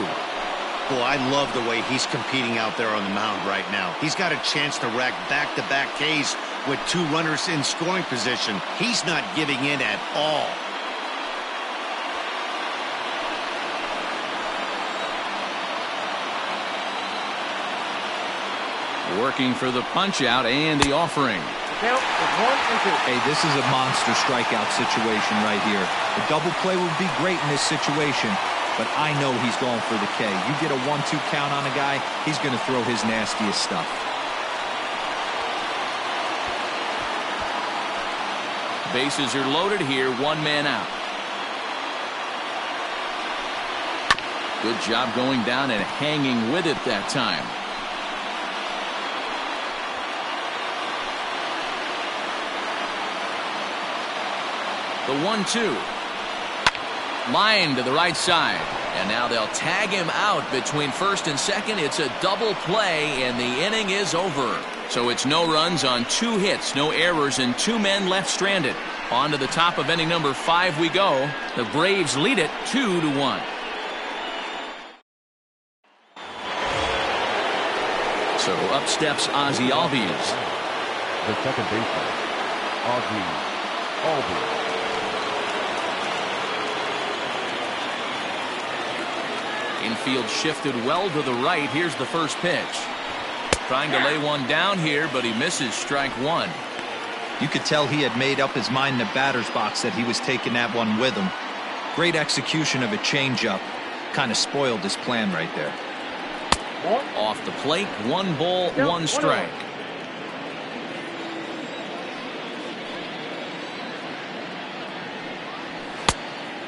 Boy, I love the way he's competing out there on the mound right now. He's got a chance to rack back-to-back Ks with 2 runners in scoring position. He's not giving in at all. Working for the punch-out and the offering. Count is 1-2. Hey, this is a monster strikeout situation right here. A double play would be great in this situation, but I know he's going for the K. You get a 1-2 count on a guy, he's going to throw his nastiest stuff. Bases are loaded here, 1 man out. Good job going down and hanging with it that time. The 1-2. Line to the right side. And now they'll tag him out between first and second. It's a double play, and the inning is over. So it's no runs on 2 hits, no errors, and 2 men left stranded. On to the top of inning number 5 we go. The Braves lead it 2-1. So up steps Ozzie Albies. The second baseman, Ozzie Albies. Infield shifted well to the right. Here's the first pitch. Trying to lay one down here, but he misses strike 1. You could tell he had made up his mind in the batter's box that he was taking that one with him. Great execution of a changeup. Kind of spoiled his plan right there. Off the plate, 1 ball, 1 strike.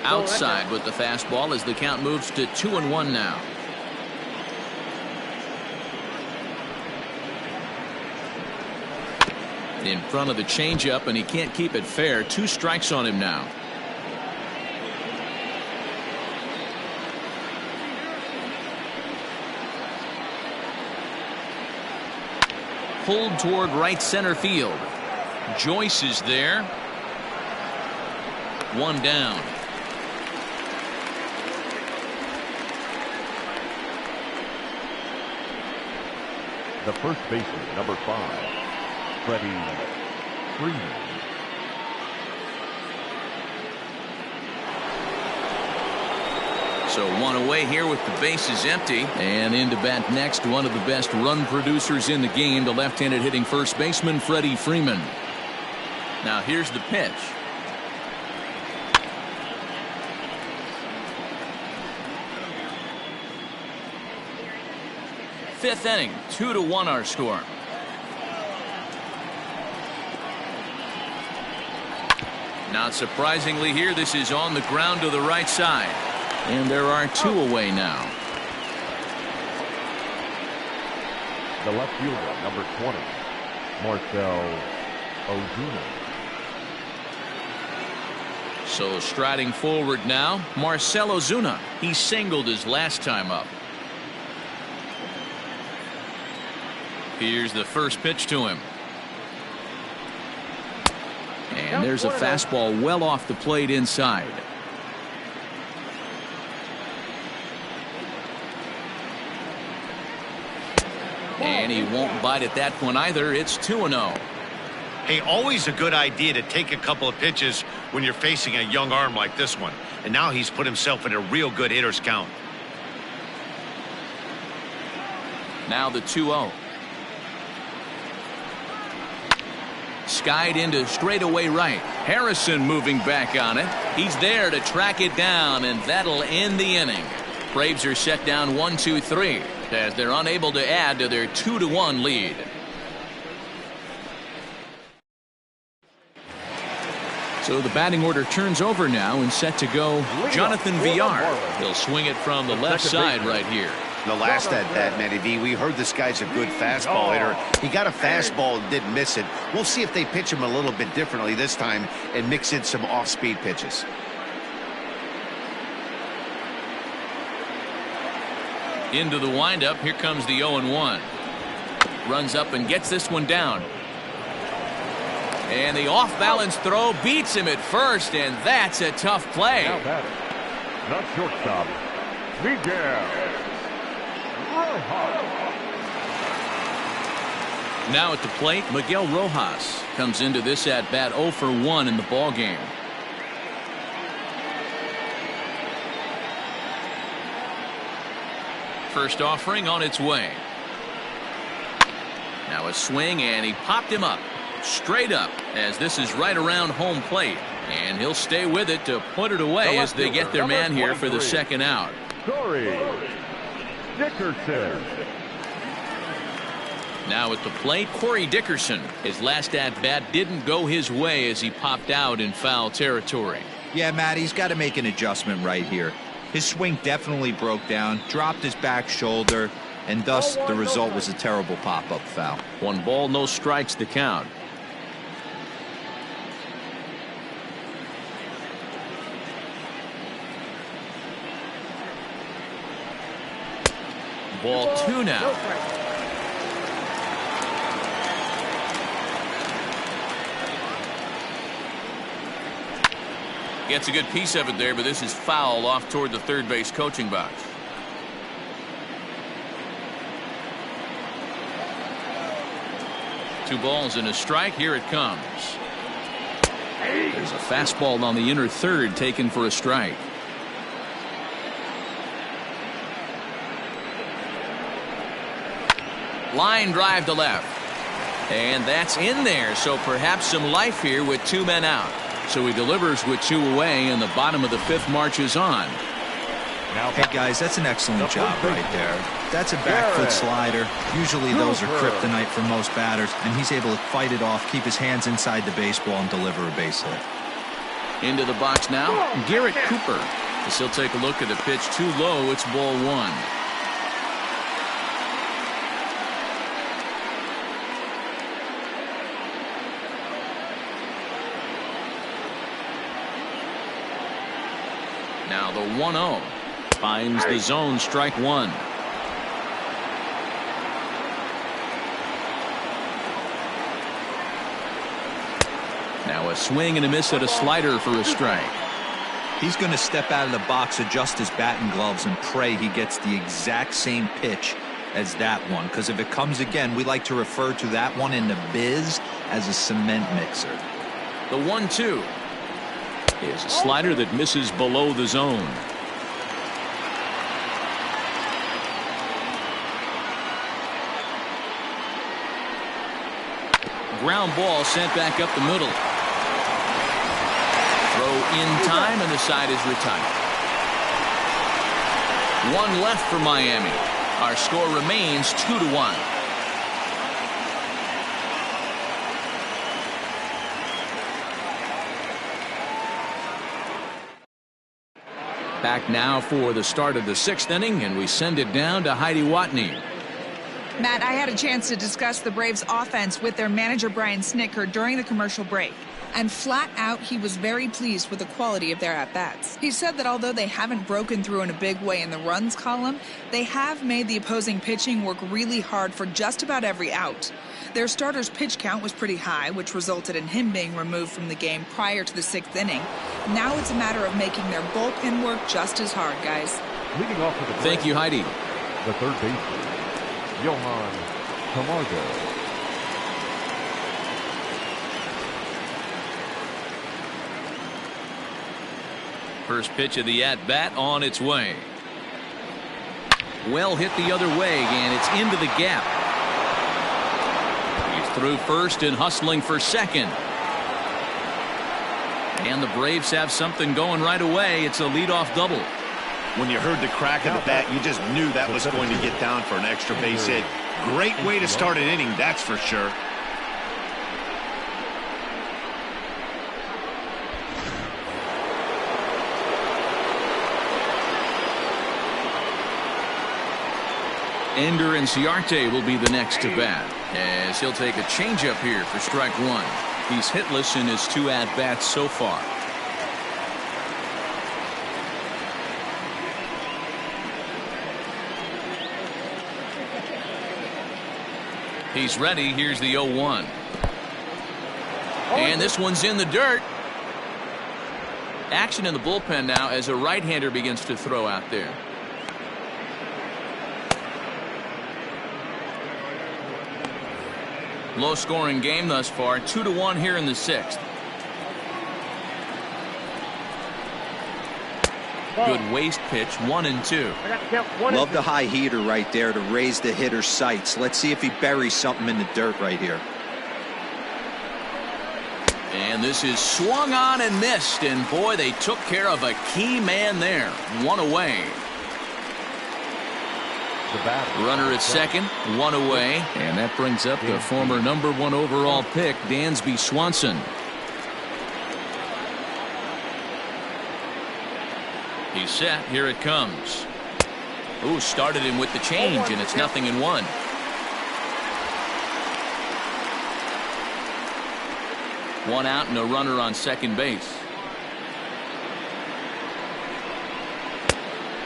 Outside with the fastball as the count moves to 2-1 now. In front of the changeup, and he can't keep it fair. 2 strikes on him now. Pulled toward right center field. Joyce is there. 1 down. The first baseman, number 5, Freddie Freeman. So 1 away here with the bases empty. And into bat next, one of the best run producers in the game, the left-handed hitting first baseman, Freddie Freeman. Now here's the pitch. Fifth inning, 2-1 our score. Not surprisingly here, this is on the ground to the right side. And there are 2 away now. The left fielder, number 20, Marcell Ozuna. So striding forward now, Marcell Ozuna. He singled his last time up. Here's the first pitch to him. And there's a fastball well off the plate inside. And he won't bite at that one either. It's 2-0. Hey, always a good idea to take a couple of pitches when you're facing a young arm like this one. And now he's put himself in a real good hitter's count. Now the 2-0. Skied into straightaway right. Harrison moving back on it. He's there to track it down, and that'll end the inning. Braves are set down 1-2-3 as they're unable to add to their 2-1 lead. So the batting order turns over now and set to go Jonathan Villar. He'll swing it from the left side right here. The last at bat, Matty V, we heard this guy's a good fastball hitter. He got a fastball and didn't miss it. We'll see if they pitch him a little bit differently this time and mix in some off-speed pitches. Into the windup. Here comes the 0-1. Runs up and gets this one down. And the off-balance throw beats him at first, and that's a tough play. Now batting, the shortstop, Miguel Rojas. Now at the plate, Miguel Rojas comes into this at-bat 0 for 1 in the ballgame. First offering on its way. Now a swing, and he popped him up. Straight up, as this is right around home plate. And he'll stay with it to put it away as they get their man here for the second out. Corey Dickerson. Now at the plate, Corey Dickerson. His last at-bat didn't go his way as he popped out in foul territory. Yeah, Matt, he's got to make an adjustment right here. His swing definitely broke down, dropped his back shoulder, and thus the result was a terrible pop-up foul. 1 ball, no strikes the count. Ball 2 now. Gets a good piece of it there, but this is foul off toward the third base coaching box. Two balls and a strike. Here it comes. There's a fastball on the inner third taken for a strike. Line drive to left. And that's in there, so perhaps some life here with 2 men out. So he delivers with 2 away, and the bottom of the 5th marches on. Hey, guys, that's an excellent job right there. That's a back foot slider. Usually those are kryptonite for most batters, and he's able to fight it off, keep his hands inside the baseball, and deliver a base hit. Into the box now, Garrett Cooper. As he'll take a look at the pitch too low. It's ball 1. Now the 1-0 finds the zone, strike 1. Now a swing and a miss at a slider for a strike. He's going to step out of the box, adjust his bat and gloves, and pray he gets the exact same pitch as that one. Because if it comes again, we like to refer to that one in the biz as a cement mixer. The 1-2 is a slider that misses below the zone. Ground ball sent back up the middle. Throw in time, and the side is retired. 1 left for Miami. Our score remains 2-1. Back now for the start of the 6th inning, and we send it down to Heidi Watney. Matt, I had a chance to discuss the Braves offense with their manager Brian Snitker during the commercial break. And flat out, he was very pleased with the quality of their at-bats. He said that although they haven't broken through in a big way in the runs column, they have made the opposing pitching work really hard for just about every out. Their starter's pitch count was pretty high, which resulted in him being removed from the game prior to the 6th inning. Now it's a matter of making their bullpen work just as hard, guys. Leading off for the Thank you, Heidi. The third baseman, Johan Camargo. First pitch of the at-bat on its way. Well hit the other way, and it's into the gap. He's through first and hustling for second. And the Braves have something going right away. It's a leadoff double. When you heard the crack of the bat, you just knew that was going to get down for an extra base hit. Great way to start an inning, that's for sure. Ender Inciarte will be the next to bat, as he'll take a changeup here for strike one. He's hitless in his 2 at-bats so far. He's ready. Here's the 0-1. And this one's in the dirt. Action in the bullpen now as a right-hander begins to throw out there. Low scoring game thus far, 2-1 here in the 6th. Good waste pitch, 1-2. I got to count 1 Love and the 2. high heater right there to raise the hitter's sights. Let's see if he buries something in the dirt right here. And this is swung on and missed, and boy, they took care of a key man there. 1 away. The batter. Runner at second, 1 away, and that brings up the former #1 overall pick, Dansby Swanson. He's set. Here it comes. Ooh, started him with the change, and it's 0-1. One out and a runner on second base.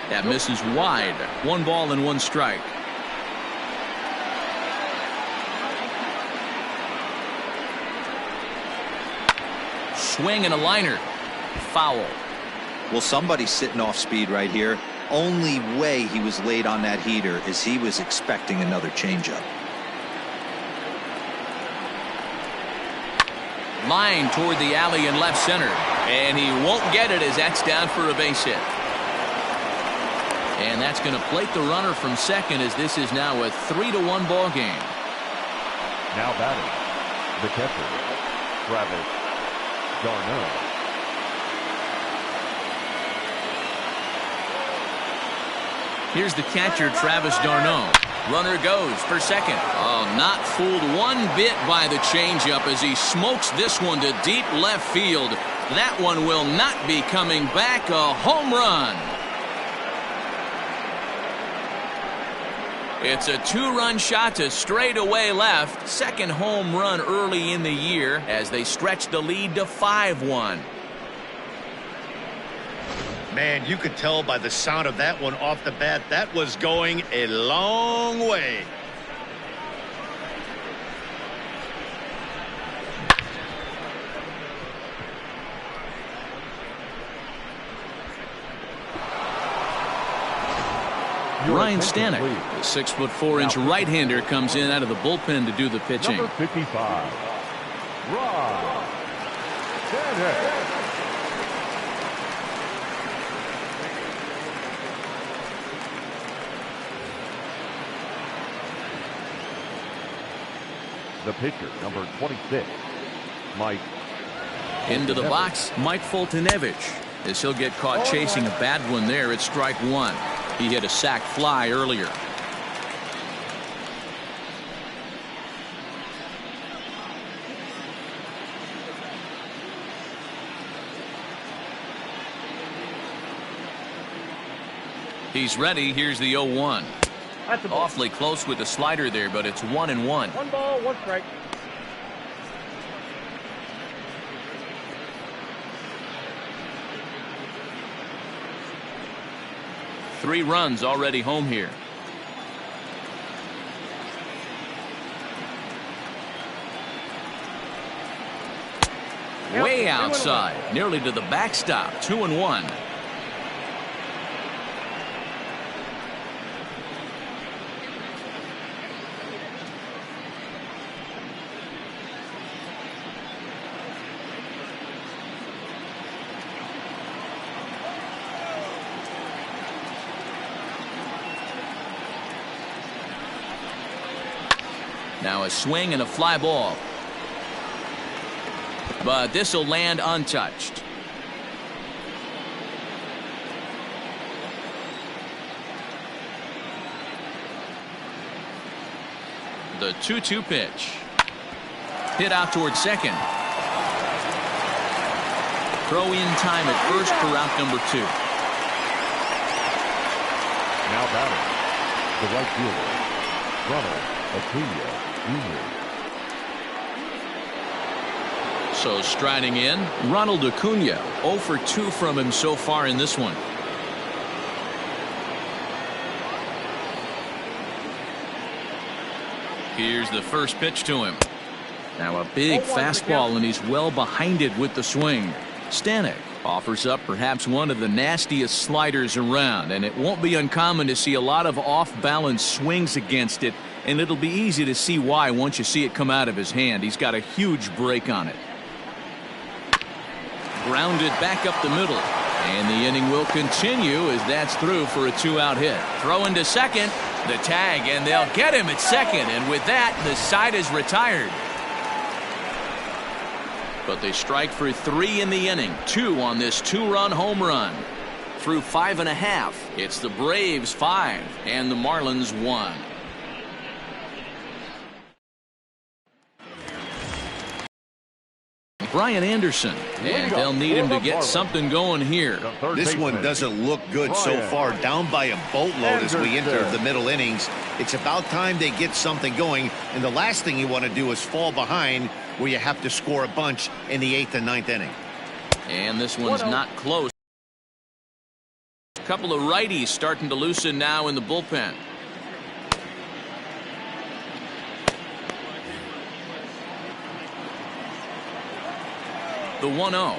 That misses wide. 1 ball and 1 strike. Swing and a liner. Foul. Well, somebody's sitting off speed right here. Only way he was late on that heater is he was expecting another changeup. Line toward the alley in left center. And he won't get it as that's down for a base hit. And that's going to plate the runner from second as this is now a 3-1 ball game. Now batting, the catcher, Travis d'Arnaud. Here's the catcher, Travis d'Arnaud. Runner goes for second. Oh, not fooled one bit by the changeup as he smokes this one to deep left field. That one will not be coming back. A home run. It's a 2-run shot to straightaway left. Second home run early in the year as they stretch the lead to 5-1. Man, you could tell by the sound of that one off the bat, that was going a long way. Ryan Stanek, the 6'4" right-hander, comes in out of the bullpen to do the pitching. Number 55, Ryan Stanek. The pitcher, number 26, Mike. Into the box, Mike Foltynewicz, as he'll get caught chasing a bad one there at strike one. He hit a sac fly earlier. He's ready. Here's the 0-1. That's a ball. Awfully close with the slider there, but it's 1-1. 1 ball, 1 strike. 3 runs already home here. Way outside, nearly to the backstop. 2-1. Now a swing and a fly ball. But this will land untouched. The 2-2 pitch. Hit out towards second. Throw in time at first for out number 2. Now batting, the right fielder, Ronald Acuna Jr. So striding in, Ronald Acuna. 0 for 2 from him so far in this one. Here's the first pitch to him. Now a big fastball, and he's well behind it with the swing. Stanek offers up perhaps one of the nastiest sliders around, and it won't be uncommon to see a lot of off-balance swings against it, and it'll be easy to see why once you see it come out of his hand. He's got a huge break on it. Grounded back up the middle, and the inning will continue as that's through for a 2-out hit. Throw into second, the tag, and they'll get him at second, and with that the side is retired. But they strike for 3 in the inning, 2 on this 2-run home run. Through 5.5, it's the Braves 5 and the Marlins 1. Brian Anderson, and they'll need him to get something going here. This one doesn't look good so far. Down by a boatload as we enter the middle innings. It's about time they get something going, and the last thing you want to do is fall behind where you have to score a bunch in the 8th and 9th inning. And this one's not close. A couple of righties starting to loosen now in the bullpen. The 1-0.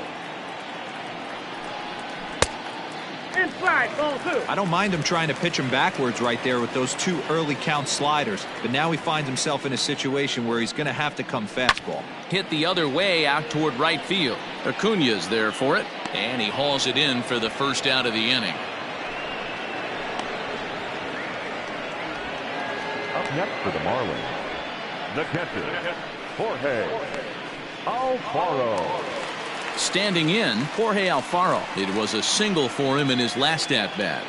Inside, ball 2. I don't mind him trying to pitch him backwards right there with those 2 early count sliders, but now he finds himself in a situation where he's going to have to come fastball. Hit the other way out toward right field. Acuna's there for it, and he hauls it in for the first out of the inning. Up next for the Marlins, the catcher, Jorge Alfaro. Standing in, Jorge Alfaro. It was a single for him in his last at-bat.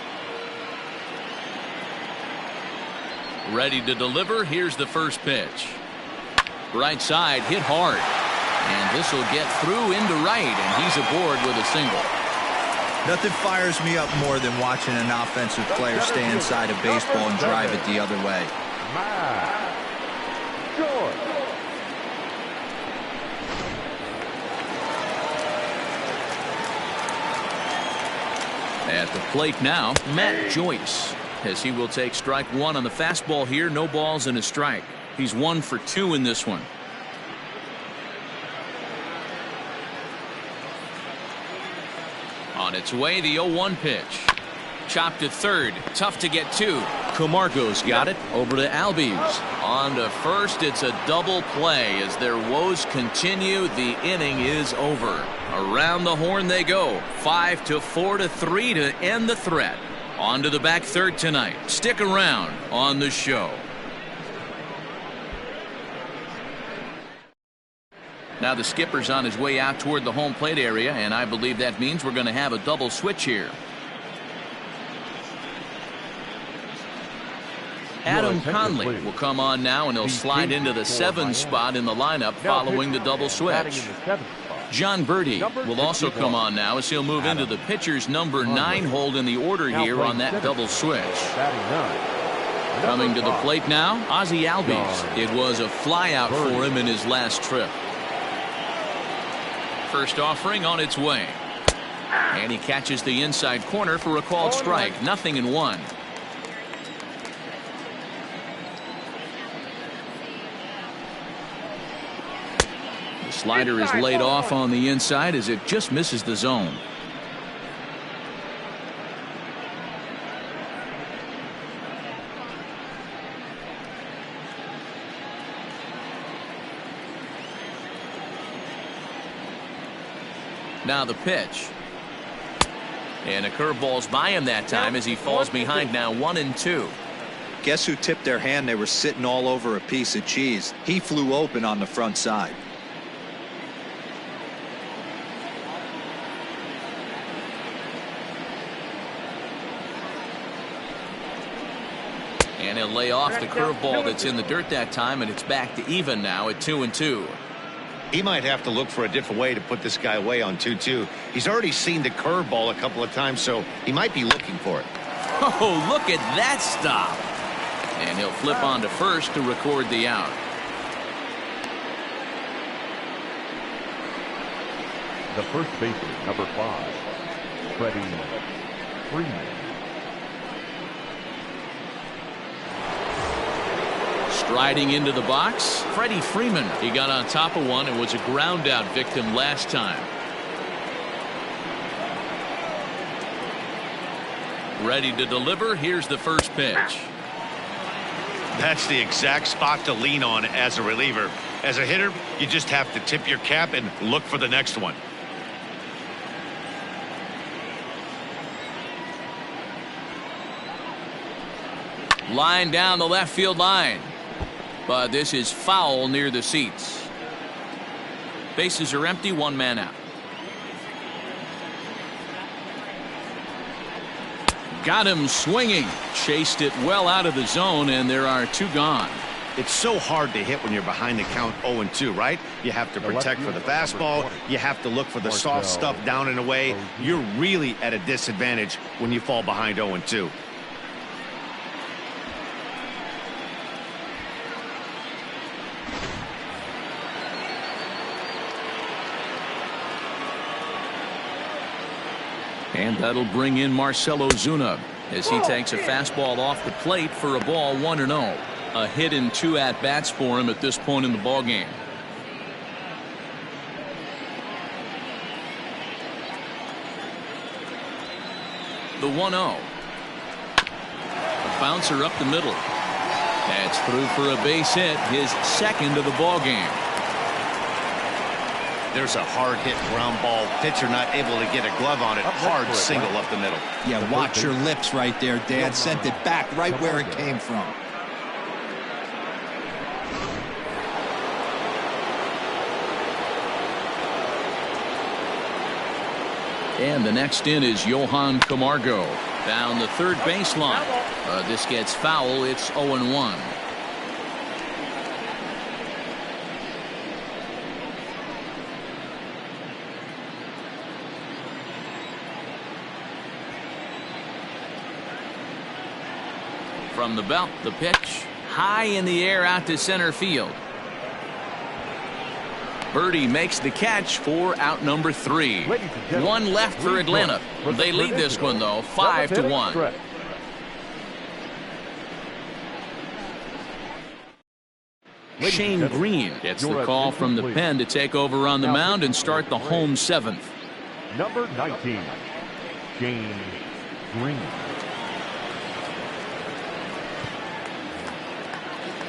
Ready to deliver. Here's the first pitch. Right side, hit hard. And this will get through into right, and he's aboard with a single. Nothing fires me up more than watching an offensive player stay inside a baseball and drive it the other way. Matt George. At the plate now, Matt Joyce, as he will take strike 1 on the fastball here. No balls and a strike. He's 1 for 2 in this one. On its way, the 0-1 pitch. Chopped to third. Tough to get to. Camargo's got it over to Albies. On to first. It's a double play as their woes continue. The inning is over. Around the horn they go. 5-4-3 to end the threat. On to the back third tonight. Stick around on the show. Now the skipper's on his way out toward the home plate area, and I believe that means we're going to have a double switch here. Adam Conley will come on now, and he'll slide into the 7 spot in the lineup following the double switch. John Birdie will also come on now as he'll move into the pitcher's number 9 hold in the order here on that double switch. Coming to the plate now, Ozzie Albies. It was a flyout for him in his last trip. First offering on its way. And he catches the inside corner for a called strike. 0-1. The slider is laid off on the inside as it just misses the zone. Now the pitch. And a curveball's by him that time as he falls behind now 1-2. Guess who tipped their hand? They were sitting all over a piece of cheese. He flew open on the front side. And he'll lay off the curveball that's in the dirt that time, and it's back to even now at 2-2. He might have to look for a different way to put this guy away on 2-2. He's already seen the curveball a couple of times, so he might be looking for it. Oh, look at that stop. And he'll flip on to first to record the out. The first baseman, number 5, Freddie Freeman. Striding into the box, Freddie Freeman. He got on top of one and was a ground out victim last time. Ready to deliver. Here's the first pitch. That's the exact spot to lean on as a reliever. As a hitter, you just have to tip your cap and look for the next one. Line down the left field line. But this is foul near the seats. Bases are empty, one man out. Got him swinging. Chased it well out of the zone, and there are two gone. It's so hard to hit when you're behind the count 0-2, right? You have to protect for the fastball. You have to look for the soft stuff down and away. You're really at a disadvantage when you fall behind 0-2. And that'll bring in Marcell Ozuna as he takes a fastball off the plate for a ball 1-0. A hit and 2 at-bats for him at this point in the ballgame. The 1-0. A bouncer up the middle. That's through for a base hit, his second of the ballgame. There's a hard hit ground ball. Pitcher not able to get a glove on it. Hard single up the middle. Yeah, watch your lips right there, Dad. Sent it back right where it came from. And the next in is Johan Camargo. Down the third baseline. This gets foul. It's 0-1. From the belt, the pitch high in the air out to center field. Birdie makes the catch for out number 3. One left for Atlanta. They lead this one though 5-1. Shane Green gets the call from the pen to take over on the mound and start the home 7th. Number 19, Shane Green.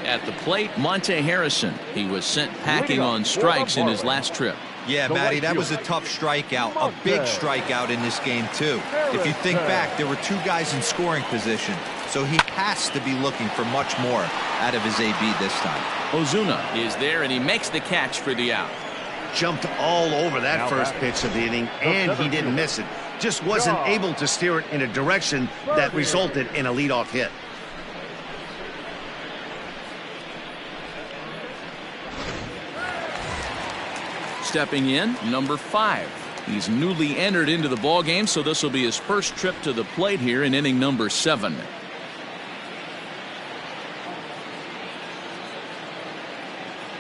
At the plate, Monte Harrison. He was sent packing on strikes in his last trip. Yeah, Matty, that was a tough strikeout. A big strikeout in this game, too. If you think back, there were 2 guys in scoring position, so he has to be looking for much more out of his AB this time. Ozuna is there, and he makes the catch for the out. Jumped all over that first pitch of the inning, and he didn't miss it. Just wasn't able to steer it in a direction that resulted in a leadoff hit. Stepping in, number 5. He's newly entered into the ballgame, so this will be his first trip to the plate here in inning number 7.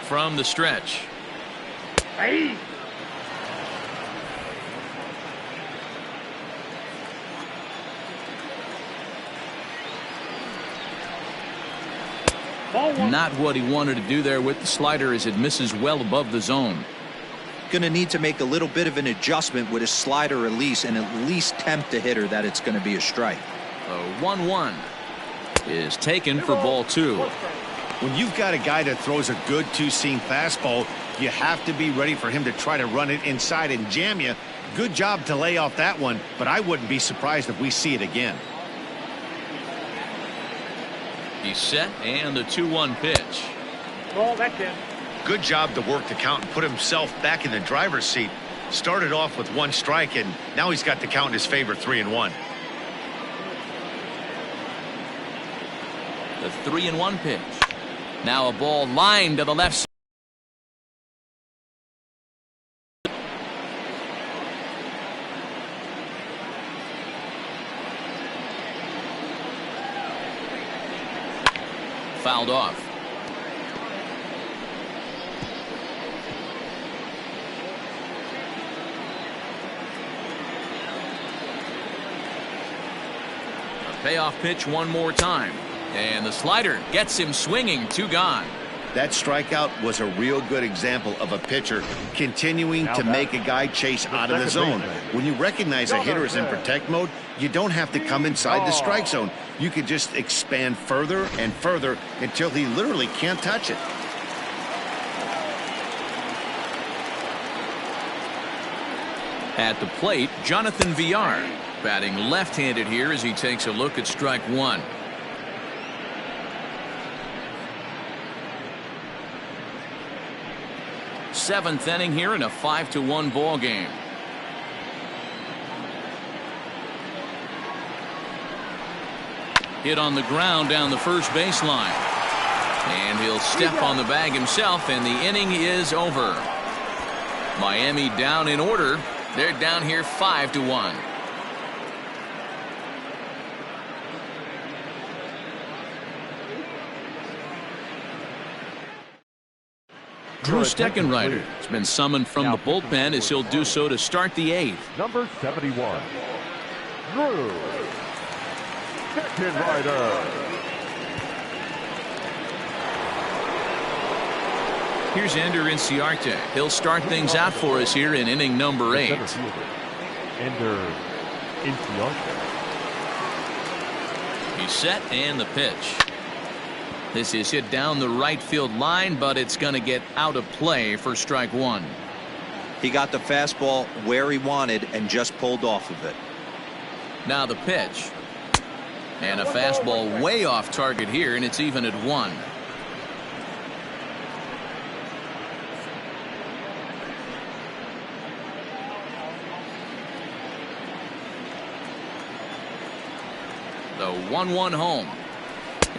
From the stretch. Ball one. Not what he wanted to do there with the slider as it misses well above the zone. Going to need to make a little bit of an adjustment with his slider release and at least tempt the hitter that it's going to be a strike. The 1-1 is taken for ball 2. When you've got a guy that throws a good two-seam fastball, you have to be ready for him to try to run it inside and jam you. Good job to lay off that one, but I wouldn't be surprised if we see it again. He's set, and the 2-1 pitch. Ball, that's in. Good job to work the count and put himself back in the driver's seat. Started off with 1 strike, and now he's got the count in his favor, 3-1. The 3-1 pitch. Now a ball lined to the left side. Fouled off. A payoff pitch one more time. And the slider gets him swinging. 2 gone. That strikeout was a real good example of a pitcher continuing to make a guy chase out of the zone. When you recognize a hitter is in protect mode, you don't have to come inside the strike zone. You can just expand further and further until he literally can't touch it. At the plate, Jonathan Villar, batting left-handed here as he takes a look at strike 1. Seventh inning here in a 5-1 ball game. Hit on the ground down the first baseline. And he'll step on the bag himself, and the inning is over. Miami down in order. They're down here 5-1. Drew Steckenrider has been summoned from the bullpen as he'll do so to start the 8th. Number 71, Drew Steckenrider. Here's Ender Inciarte. He'll start things out for us here in inning number 8. Ender Inciarte. He's set, and the pitch. This is hit down the right field line, but it's going to get out of play for strike 1. He got the fastball where he wanted and just pulled off of it. Now the pitch. And a fastball way off target here, and it's even at 1. The 1-1 home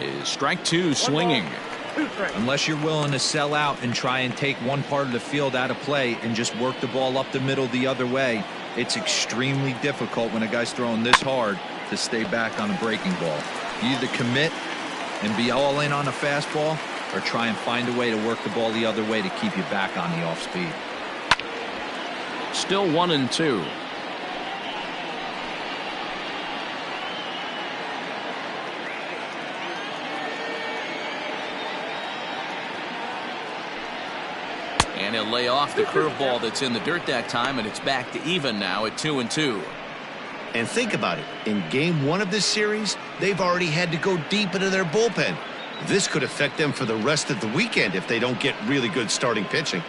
is strike 2 swinging. Unless you're willing to sell out and try and take one part of the field out of play and just work the ball up the middle the other way, it's extremely difficult when a guy's throwing this hard to stay back on a breaking ball. You either commit and be all in on a fastball or try and find a way to work the ball the other way to keep you back on the off speed. Still 1-2. And he'll lay off the curveball that's in the dirt that time, and it's back to even now at 2-2. And think about it. In game 1 of this series, they've already had to go deep into their bullpen. This could affect them for the rest of the weekend if they don't get really good starting pitching.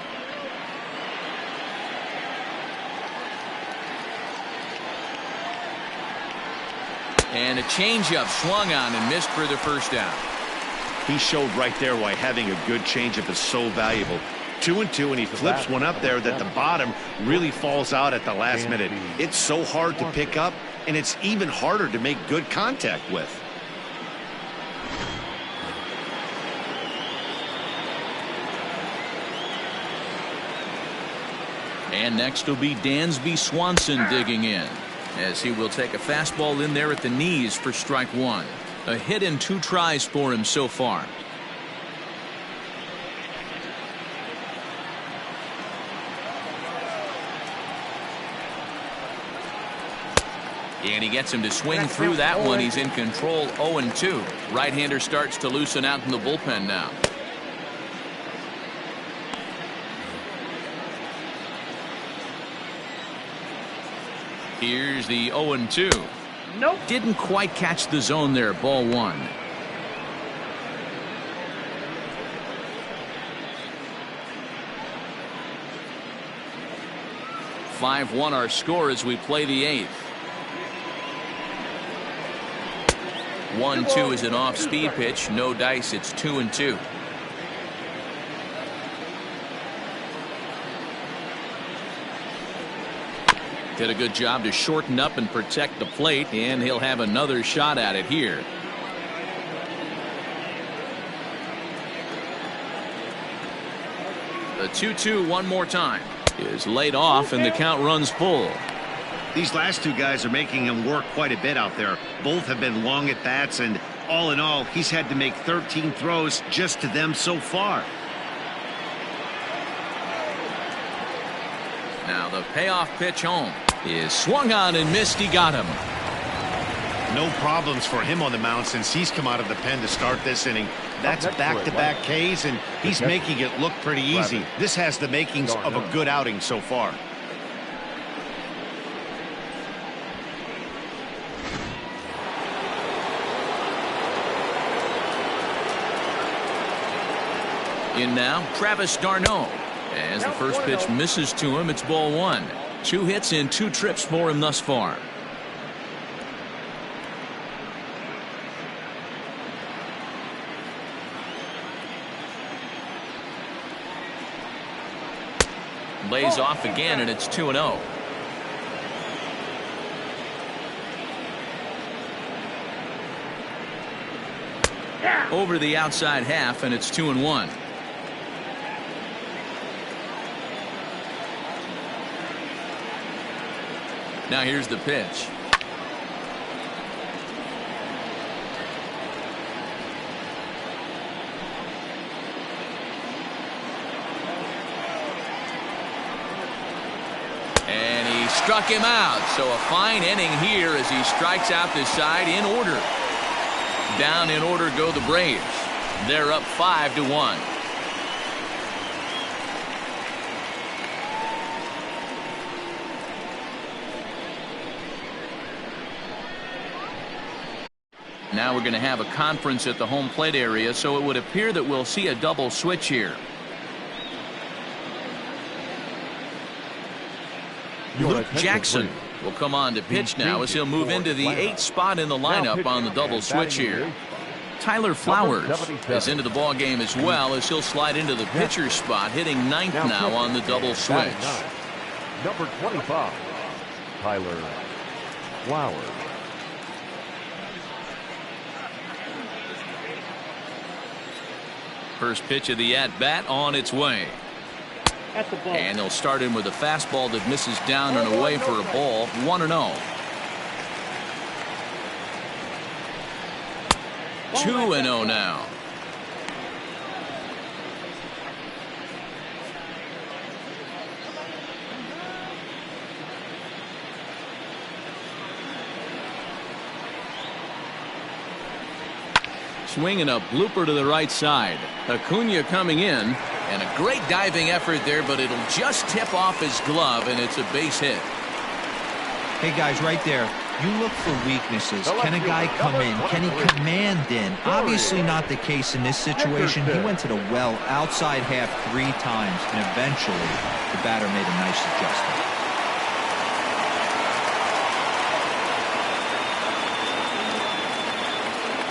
And a changeup swung on and missed for the first down. He showed right there why having a good changeup is so valuable. 2-2, and he flips one up there that the bottom really falls out at the last minute. It's so hard to pick up, and it's even harder to make good contact with. And next will be Dansby Swanson digging in, as he will take a fastball in there at the knees for strike 1. A hit in 2 tries for him so far. And he gets him to swing through that one. He's in control 0-2. Right-hander starts to loosen out in the bullpen now. Here's the 0-2. Nope. Didn't quite catch the zone there. Ball 1. (5-1) our score as we play the 8th. 1-2 is an off-speed pitch. No dice. It's 2-2. Did a good job to shorten up and protect the plate, and he'll have another shot at it here. The 2-2 one more time is laid off, and the count runs full. These last two guys are making him work quite a bit out there. Both have been long at bats, and all in all, he's had to make 13 throws just to them so far. Now the payoff pitch home is swung on and missed. He got him. No problems for him on the mound since he's come out of the pen to start this inning. That's back-to-back Ks, and he's making it look pretty easy. This has the makings of a good outing so far. In now, Travis d'Arnaud. As the first pitch misses to him, it's ball 1. 2 hits in 2 trips for him thus far. Lays off again, and it's 2-0. Over the outside half, and it's 2-1. Now here's the pitch. And he struck him out. So a fine inning here as he strikes out this side in order. Down in order go the Braves. They're up 5-1. Now we're going to have a conference at the home plate area, so it would appear that we'll see a double switch here. Luke Jackson will come on to pitch now as he'll move into the 8th spot in the lineup on the double switch here. Tyler Flowers is into the ball game as well as he'll slide into the pitcher spot, hitting 9th now on the double switch. Number 25, Tyler Flowers. First pitch of the at-bat on its way. And they'll start him with a fastball that misses down and away for a ball. 1-0. 2-0 now. Swinging a blooper to the right side. Acuna coming in, and a great diving effort there, but it'll just tip off his glove, and it's a base hit. Hey guys, right there, you look for weaknesses. Can a guy come in? Can he command in? Obviously not the case in this situation. He went to the well outside half 3 times, and eventually the batter made a nice adjustment.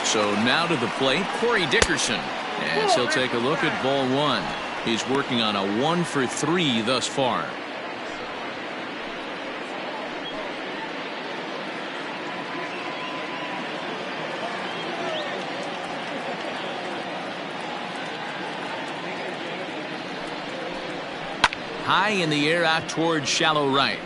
So now to the plate, Corey Dickerson, as he'll take a look at ball 1. He's working on a 1 for 3 thus far. High in the air out towards shallow right.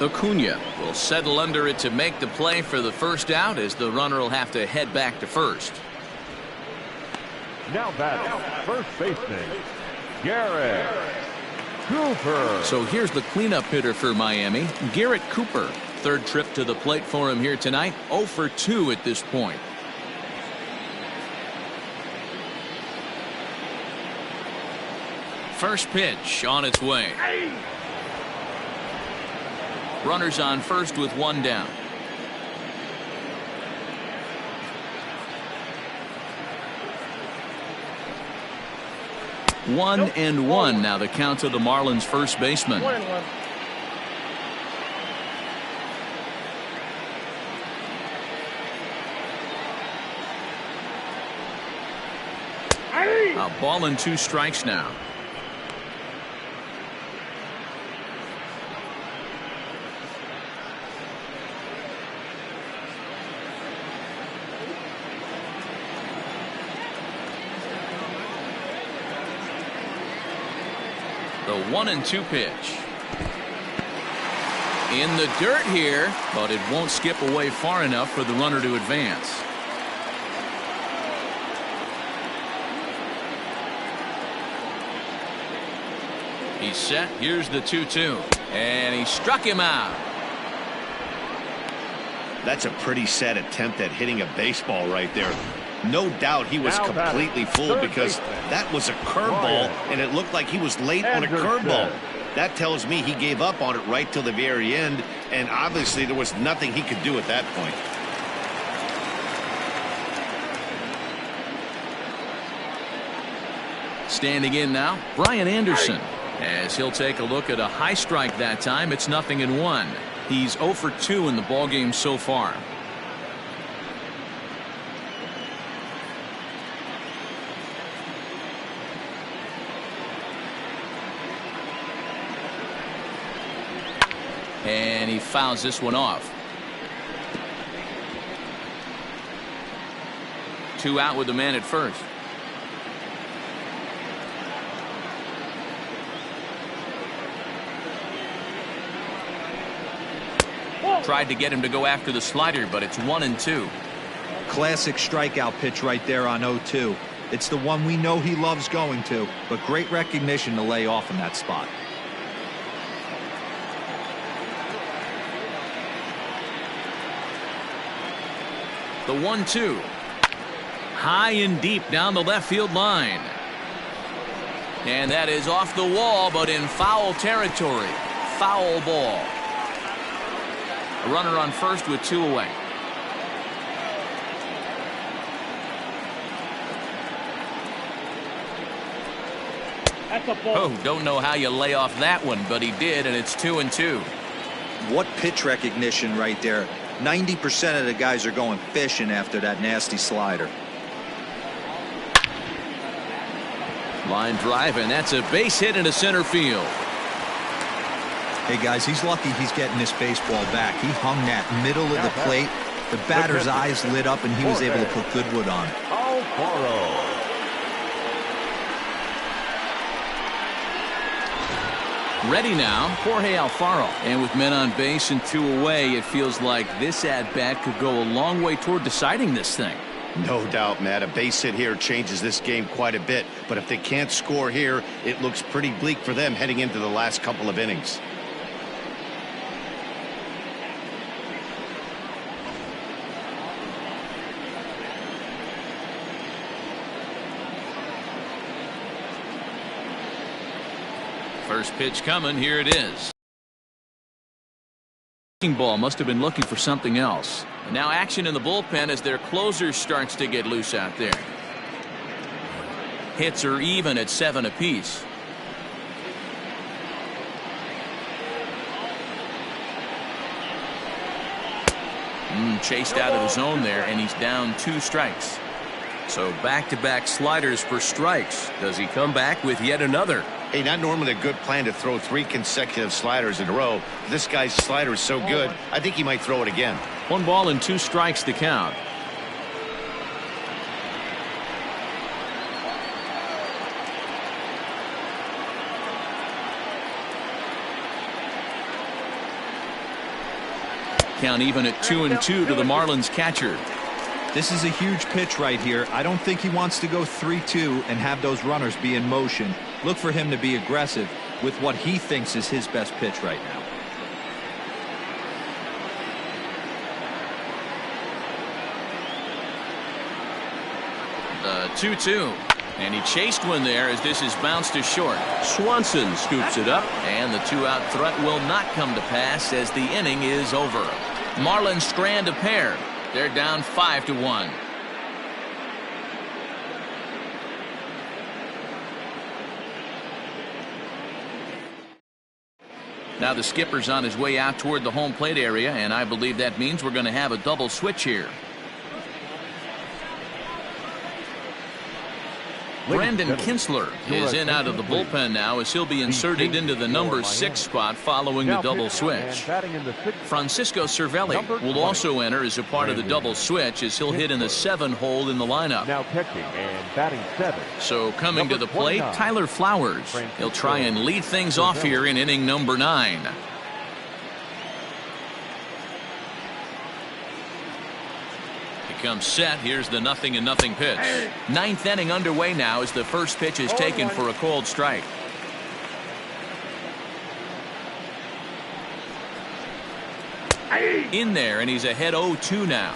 Acuna will settle under it to make the play for the first out, as the runner will have to head back to first. Now batting, first baseman, Garrett Cooper. So here's the cleanup hitter for Miami, Garrett Cooper. Third trip to the plate for him here tonight. 0 for 2 at this point. First pitch on its way. Runners on first with one down. 1-1 now the count to the Marlins first baseman. 1-1. A ball and 2 strikes now. The 1-2 pitch. In the dirt here, but it won't skip away far enough for the runner to advance. He's set. Here's the 2-2. And he struck him out. That's a pretty sad attempt at hitting a baseball right there. No doubt he was completely fooled because that was a curveball and it looked like he was late on a curveball. That tells me he gave up on it right till the very end, and obviously there was nothing he could do at that point. Standing in now, Brian Anderson. As he'll take a look at a high strike that time. It's 0-1. He's 0 for 2 in the ballgame so far. And he fouls this one off. 2 out with the man at first. Tried to get him to go after the slider, but it's 1-2. Classic strikeout pitch right there on 0-2. It's the one we know he loves going to, but great recognition to lay off in that spot. The 1-2. High and deep down the left field line. And that is off the wall, but in foul territory. Foul ball. A runner on first with 2 away. That's a ball. Oh, don't know how you lay off that one, but he did, and it's 2-2. What pitch recognition right there. 90% of the guys are going fishing after that nasty slider. Line drive, and that's a base hit into center field. Hey guys, he's lucky he's getting this baseball back. He hung that middle of the plate. The batter's eyes lit up and he was able to put good wood on. Alfaro. Ready now, Jorge Alfaro. And with men on base and 2 away, it feels like this at-bat could go a long way toward deciding this thing. No doubt, Matt. A base hit here changes this game quite a bit. But if they can't score here, it looks pretty bleak for them heading into the last couple of innings. First pitch coming. Here it is. Ball must have been looking for something else. And now action in the bullpen as their closer starts to get loose out there. Hits are even at 7 apiece. Chased out of the zone there, and he's down 2 strikes. So back-to-back sliders for strikes. Does he come back with yet another? Hey, not normally a good plan to throw 3 consecutive sliders in a row. This guy's slider is so good, I think he might throw it again. 1 ball and 2 strikes to count. Count even at 2-2 to the Marlins catcher. This is a huge pitch right here. I don't think he wants to go 3-2 and have those runners be in motion. Look for him to be aggressive. with what he thinks is his best pitch right now. The 2-2. And he chased one there as this is bounced to short. Swanson scoops it up, and the 2-out threat will not come to pass as the inning is over. Marlins strand a pair. They're down 5-1. Now the skipper's on his way out toward the home plate area, and I believe that means we're going to have a double switch here. Brandon Kinsler is in out of the bullpen now as he'll be inserted into the number 6 spot following the double switch. Francisco Cervelli will also enter as a part of the double switch as he'll hit in the 7 hole in the lineup. Now catching and batting 7. So coming to the plate, Tyler Flowers. He'll try and lead things off here in inning number 9. Comes set. Here's the 0-0 pitch. 9th inning underway now as the first pitch is taken for a cold strike. In there, and he's ahead 0-2 now.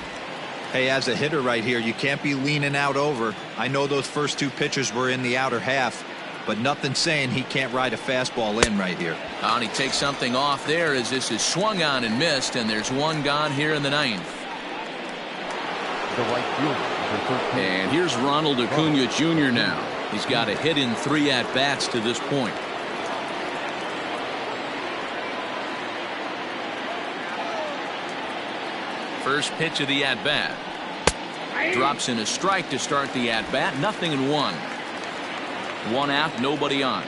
Hey, as a hitter right here, you can't be leaning out over. I know those first 2 pitches were in the outer half, but nothing saying he can't ride a fastball in right here. And he takes something off there as this is swung on and missed, and there's one gone here in the 9th. The right fielder, and here's Ronald Acuna Jr. now. He's got a hit in 3 at-bats to this point. First pitch of the at-bat. Drops in a strike to start the at-bat. 0-1. 1 out, nobody on.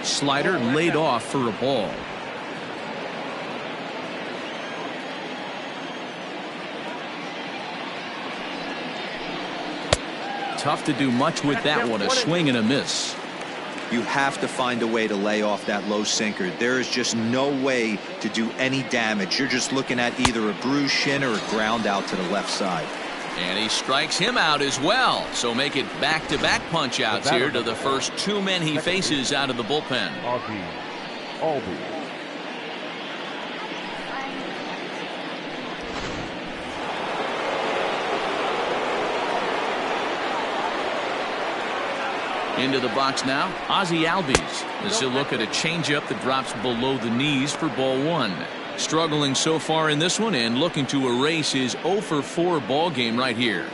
Slider laid off for a ball. Tough to do much with that one. A swing and a miss. You have to find a way to lay off that low sinker. There is just no way to do any damage. You're just looking at either a bruised shin or a ground out to the left side. And he strikes him out as well. So make it back-to-back punch outs here to the first 2 men he faces out of the bullpen. Albies. Into the box now, Ozzie Albies as he'll look at a changeup that drops below the knees for ball 1. Struggling so far in this one and looking to erase his 0-for-4 ball game right here.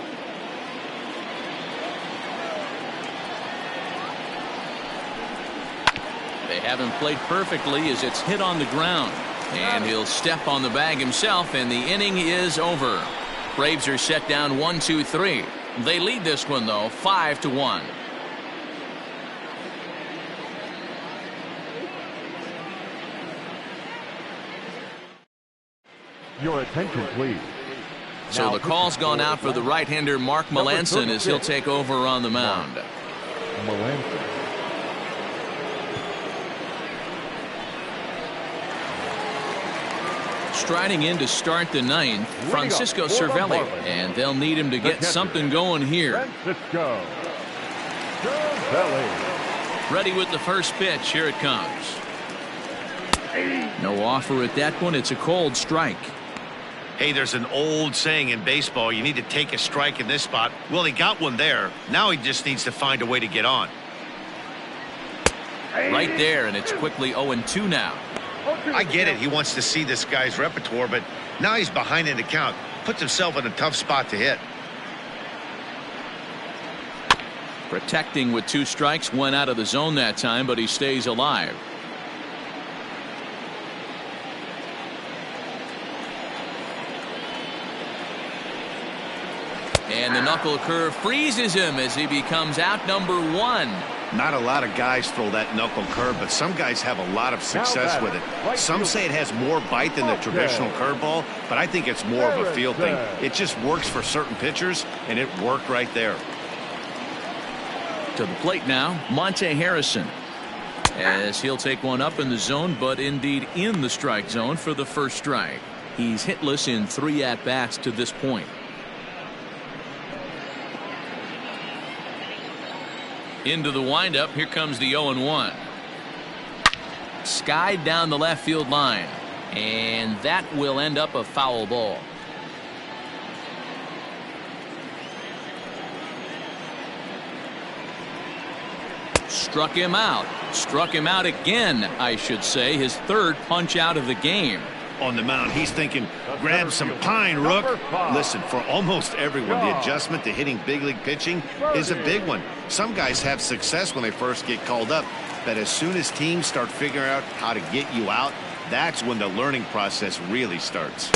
They haven't played perfectly as it's hit on the ground. And he'll step on the bag himself, and the inning is over. Braves are set down 1-2-3. They lead this one, though, 5-1. Your attention, please. So the call's gone out for the right-hander Mark Melancon as he'll take over on the mound. Melancon. Striding in to start the 9th, Francisco Cervelli, and they'll need him to get something going here. Francisco Cervelli. Ready with the first pitch. Here it comes. No offer at that one. It's a cold strike. Hey, there's an old saying in baseball, you need to take a strike in this spot. Well, he got one there. Now he just needs to find a way to get on. Right there, and it's quickly 0-2 now. I get it. He wants to see this guy's repertoire, but now he's behind in the count. Puts himself in a tough spot to hit. Protecting with 2 strikes, went out of the zone that time, but he stays alive. And the knuckle curve freezes him as he becomes out number 1. Not a lot of guys throw that knuckle curve, but some guys have a lot of success with it. Some say it has more bite than the traditional curveball, but I think it's more of a feel thing. It just works for certain pitchers, and it worked right there. To the plate now, Monte Harrison, as he'll take one up in the zone, but indeed in the strike zone for the first strike. He's hitless in 3 at-bats to this point. Into the windup. Here comes the 0-1. Skied down the left field line. And that will end up a foul ball. Struck him out. Struck him out again, I should say. His third punch out of the game. On the mound, he's thinking, grab some pine, Rook. Listen, for almost everyone, the adjustment to hitting big league pitching is a big one. Some guys have success when they first get called up, but as soon as teams start figuring out how to get you out, that's when the learning process really starts.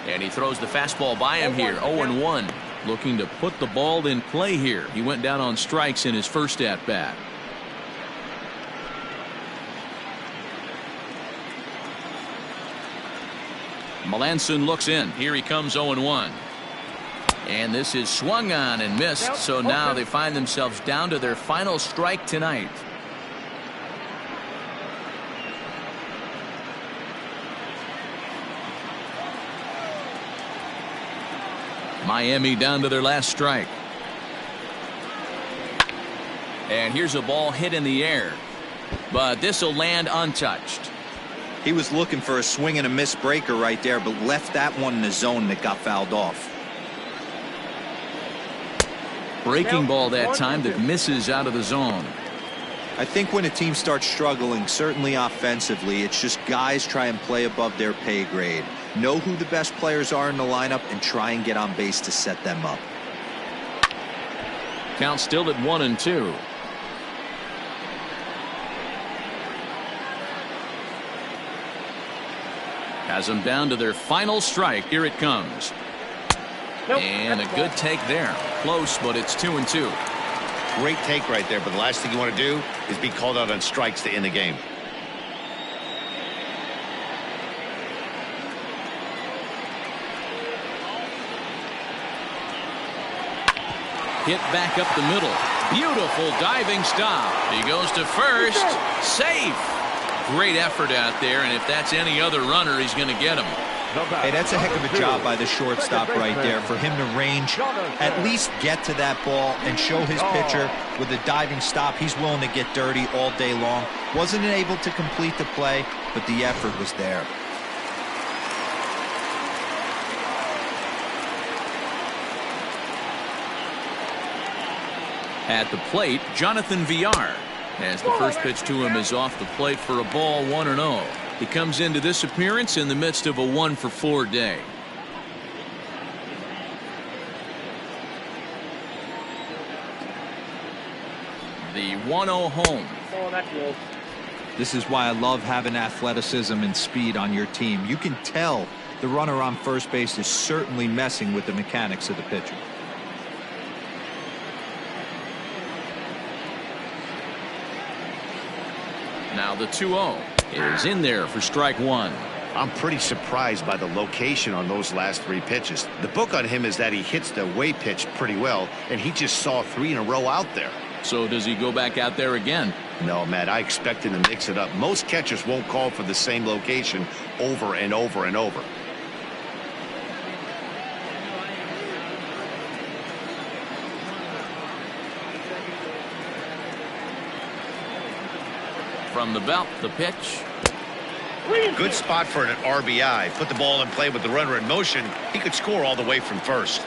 And he throws the fastball by him here. 0-1. Looking to put the ball in play here. He went down on strikes in his first at bat. Melanson looks in. Here he comes. 0-1. And this is swung on and missed. So now they find themselves down to their final strike tonight. Miami down to their last strike. And here's a ball hit in the air. But this will land untouched. He was looking for a swing and a miss breaker right there, but left that one in the zone that got fouled off. Breaking ball that time that misses out of the zone. I think when a team starts struggling, certainly offensively, it's just guys try and play above their pay grade. Know who the best players are in the lineup and try and get on base to set them up. Count still at 1-2. Has them down to their final strike. Here it comes. And a good take there. Close, but it's 2-2. Great take right there, but the last thing you want to do is be called out on strikes to end the game. Hit back up the middle. Beautiful diving stop. He goes to first. Safe. Great effort out there, and if that's any other runner, he's going to get him. Hey, that's a heck of a job by the shortstop right there for him to range, at least get to that ball and show his pitcher with a diving stop. He's willing to get dirty all day long. Wasn't able to complete the play, but the effort was there. At the plate, Jonathan Villar, as the first pitch to him is off the plate for a ball. 1-0. He comes into this appearance in the midst of a 1-for-4 day. The 1-0 home. This is why I love having athleticism and speed on your team. You can tell the runner on first base is certainly messing with the mechanics of the pitcher. Now the 2-0 is in there for strike one. I'm pretty surprised by the location on those last three pitches. The book on him is that he hits the away pitch pretty well, and he just saw 3 in a row out there. So does he go back out there again? No, Matt, I expect him to mix it up. Most catchers won't call for the same location over and over and over. From the belt, the pitch. Good spot for an RBI. Put the ball in play with the runner in motion. He could score all the way from first.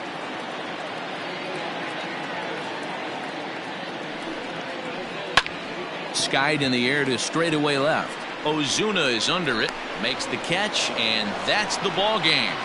Skied in the air to straightaway left. Ozuna is under it, makes the catch, and that's the ball game.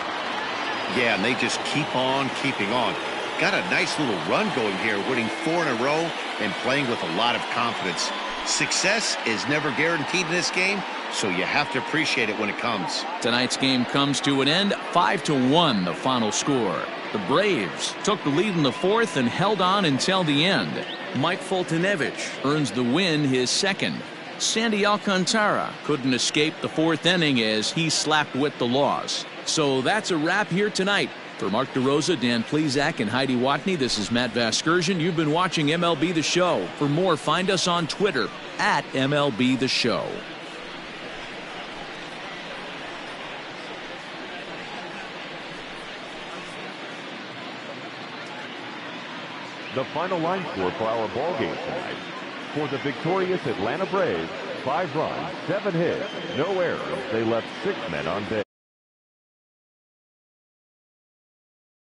Yeah, and they just keep on keeping on. Got a nice little run going here, winning 4 in a row and playing with a lot of confidence. Success is never guaranteed in this game, so you have to appreciate it when it comes. Tonight's game comes to an end. 5-1 the final score. The Braves took the lead in the fourth and held on until the end. Mike Foltynewicz earns the win, his second. Sandy Alcantara couldn't escape the fourth inning as he slapped with the loss. So that's a wrap here tonight. For Mark DeRosa, Dan Plesac, and Heidi Watney, this is Matt Vasgersian. You've been watching MLB The Show. For more, find us on Twitter at MLB The Show. The final line score for our ball game tonight. For the victorious Atlanta Braves, 5 runs, 7 hits, no errors. They left 6 men on base.